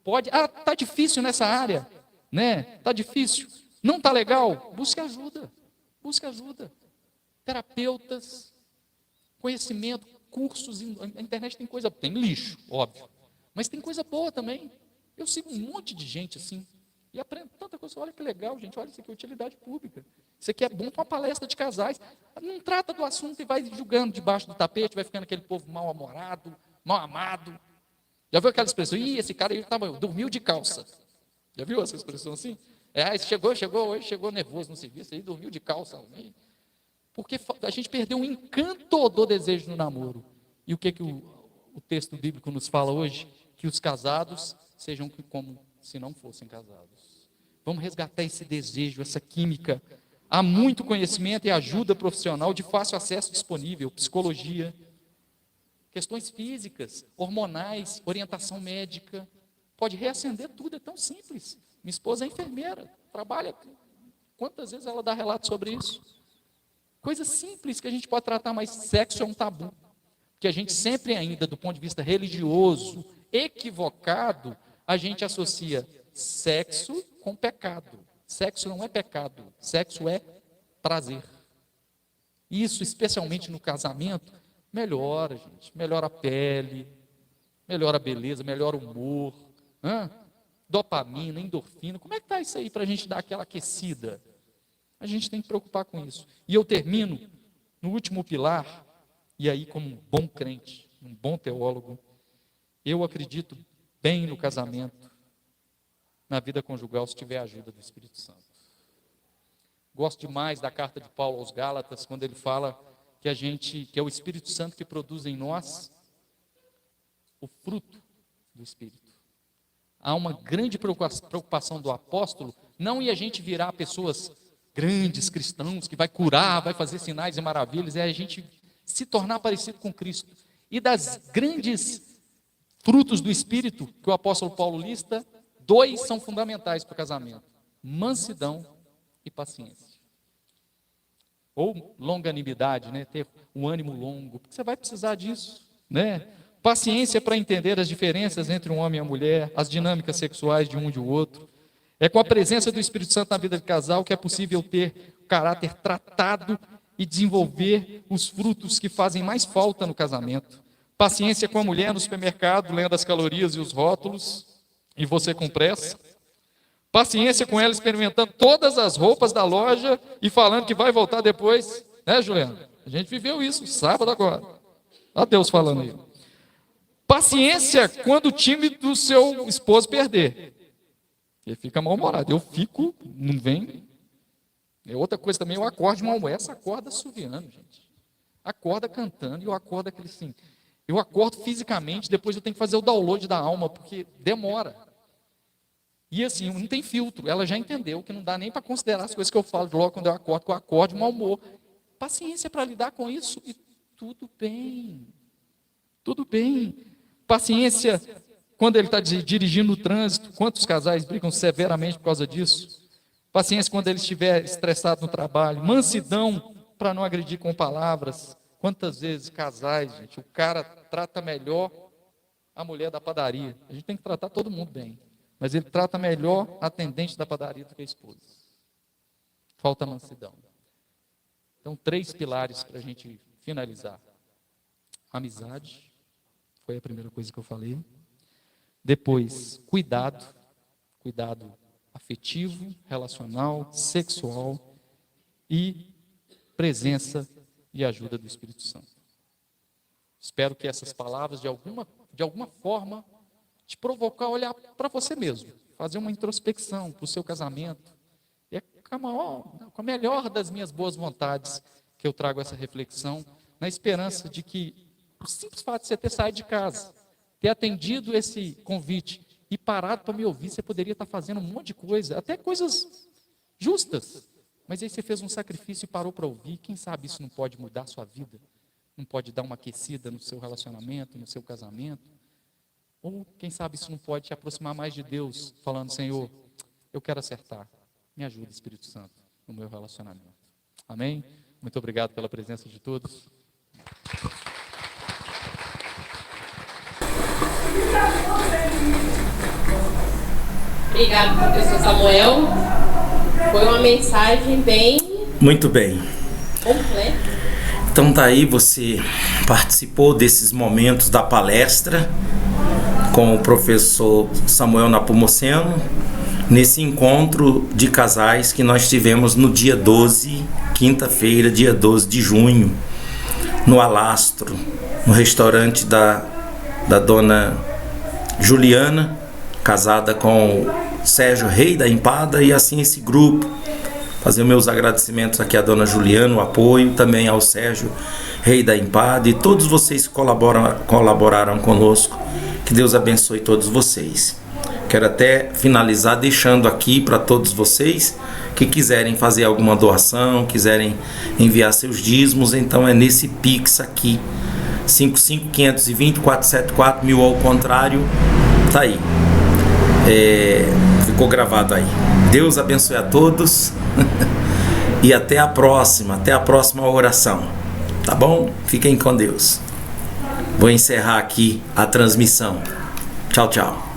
Pode. Tá difícil nessa área, né? Tá difícil. Não tá legal? Busque ajuda. Terapeutas, conhecimento, cursos. A internet tem coisa, tem lixo, óbvio, mas tem coisa boa também. Eu sigo um monte de gente assim e aprendo tanta coisa. Olha que legal, gente. Olha, isso aqui é utilidade pública. Isso aqui é bom para uma palestra de casais. Não trata do assunto e vai julgando debaixo do tapete, vai ficando aquele povo mal-humorado, mal amado. Já viu aquela expressão? Esse cara aí dormiu de calça. Já viu essa expressão assim? Hoje chegou nervoso no serviço, aí dormiu de calça. Porque a gente perdeu o encanto do desejo no namoro. E o que o texto bíblico nos fala hoje? Que os casados sejam como se não fossem casados. Vamos resgatar esse desejo, essa química. Há muito conhecimento e ajuda profissional de fácil acesso disponível, psicologia, questões físicas, hormonais, orientação médica. Pode reacender tudo, é tão simples. Minha esposa é enfermeira, trabalha. Quantas vezes ela dá relato sobre isso? Coisa simples que a gente pode tratar, mas sexo é um tabu. Que a gente sempre ainda, do ponto de vista religioso, equivocado, a gente associa sexo com pecado. Sexo não é pecado, sexo é prazer. Isso, especialmente no casamento, melhora, gente. Melhora a pele, melhora a beleza, melhora o humor. Dopamina, endorfina. Como é que está isso aí para a gente dar aquela aquecida? A gente tem que preocupar com isso. E eu termino no último pilar, e aí como um bom crente, um bom teólogo, eu acredito bem no casamento, na vida conjugal, se tiver a ajuda do Espírito Santo. Gosto demais da carta de Paulo aos Gálatas, quando ele fala que é o Espírito Santo que produz em nós o fruto do Espírito. Há uma grande preocupação do apóstolo, não em a gente virar pessoas grandes cristãos, que vai curar, vai fazer sinais e maravilhas, é a gente se tornar parecido com Cristo. E das grandes frutos do Espírito que o apóstolo Paulo lista, 2 são fundamentais para o casamento: mansidão e paciência. Ou longanimidade, né? Ter um ânimo longo, porque você vai precisar disso, né? Paciência para entender as diferenças entre um homem e a mulher, as dinâmicas sexuais de um e do outro. É com a presença do Espírito Santo na vida de casal que é possível ter o caráter tratado e desenvolver os frutos que fazem mais falta no casamento. Paciência com a mulher no supermercado, lendo as calorias e os rótulos, e você com pressa. Paciência com ela experimentando todas as roupas da loja e falando que vai voltar depois. Né, Juliana? A gente viveu isso sábado agora. Olha Deus falando aí. Paciência quando o time do seu esposo perder. Ele fica mal-humorado. Eu fico, não vem. É outra coisa também, eu acordo de mal-humor. Essa acorda assoviando, gente. Acorda cantando e eu acordo aquele assim. Eu acordo fisicamente, depois eu tenho que fazer o download da alma, porque demora. E assim, não tem filtro. Ela já entendeu que não dá nem para considerar as coisas que eu falo logo quando eu acordo, que eu acordo de mau humor. Paciência para lidar com isso e tudo bem. Tudo bem. Paciência quando ele está dirigindo o trânsito. Quantos casais brigam severamente por causa disso? Paciência quando ele estiver estressado no trabalho. Mansidão para não agredir com palavras. Quantas vezes casais, gente, o cara trata melhor a mulher da padaria. A gente tem que tratar todo mundo bem. Mas ele trata melhor a atendente da padaria do que a esposa. Falta mansidão. Então, 3 pilares para a gente finalizar. Amizade, foi a primeira coisa que eu falei. Depois, cuidado afetivo, relacional, sexual e presença e ajuda do Espírito Santo. Espero que essas palavras, de alguma forma, te provocar a olhar para você mesmo, fazer uma introspecção para o seu casamento. É com a melhor das minhas boas vontades que eu trago essa reflexão, na esperança de que o simples fato de você ter saído de casa, ter atendido esse convite e parado para me ouvir, você poderia estar fazendo um monte de coisa, até coisas justas, mas aí você fez um sacrifício e parou para ouvir. Quem sabe isso não pode mudar a sua vida? Não pode dar uma aquecida no seu relacionamento, no seu casamento? Ou, quem sabe, isso não pode te aproximar mais de Deus, falando: Senhor, eu quero acertar. Me ajuda, Espírito Santo, no meu relacionamento. Amém? Muito obrigado pela presença de todos. Obrigado, professor Samuel. Foi uma mensagem bem... Muito bem. completa. Então tá aí, você participou desses momentos da palestra com o professor Samuel Napomuceno, nesse encontro de casais que nós tivemos no dia 12, quinta-feira, dia 12 de junho, no Alastro, no restaurante da dona Juliana, casada com o Sérgio, rei da empada, e assim esse grupo. Fazer meus agradecimentos aqui à dona Juliana, o apoio, também ao Sérgio, rei da empada, e todos vocês que colaboraram conosco. Que Deus abençoe todos vocês. Quero até finalizar deixando aqui para todos vocês que quiserem fazer alguma doação, quiserem enviar seus dízimos, então é nesse Pix aqui, 55520-474, 1000 ao contrário, tá aí. Ficou gravado aí. Deus abençoe a todos e até a próxima oração, tá bom? Fiquem com Deus. Vou encerrar aqui a transmissão. Tchau, tchau.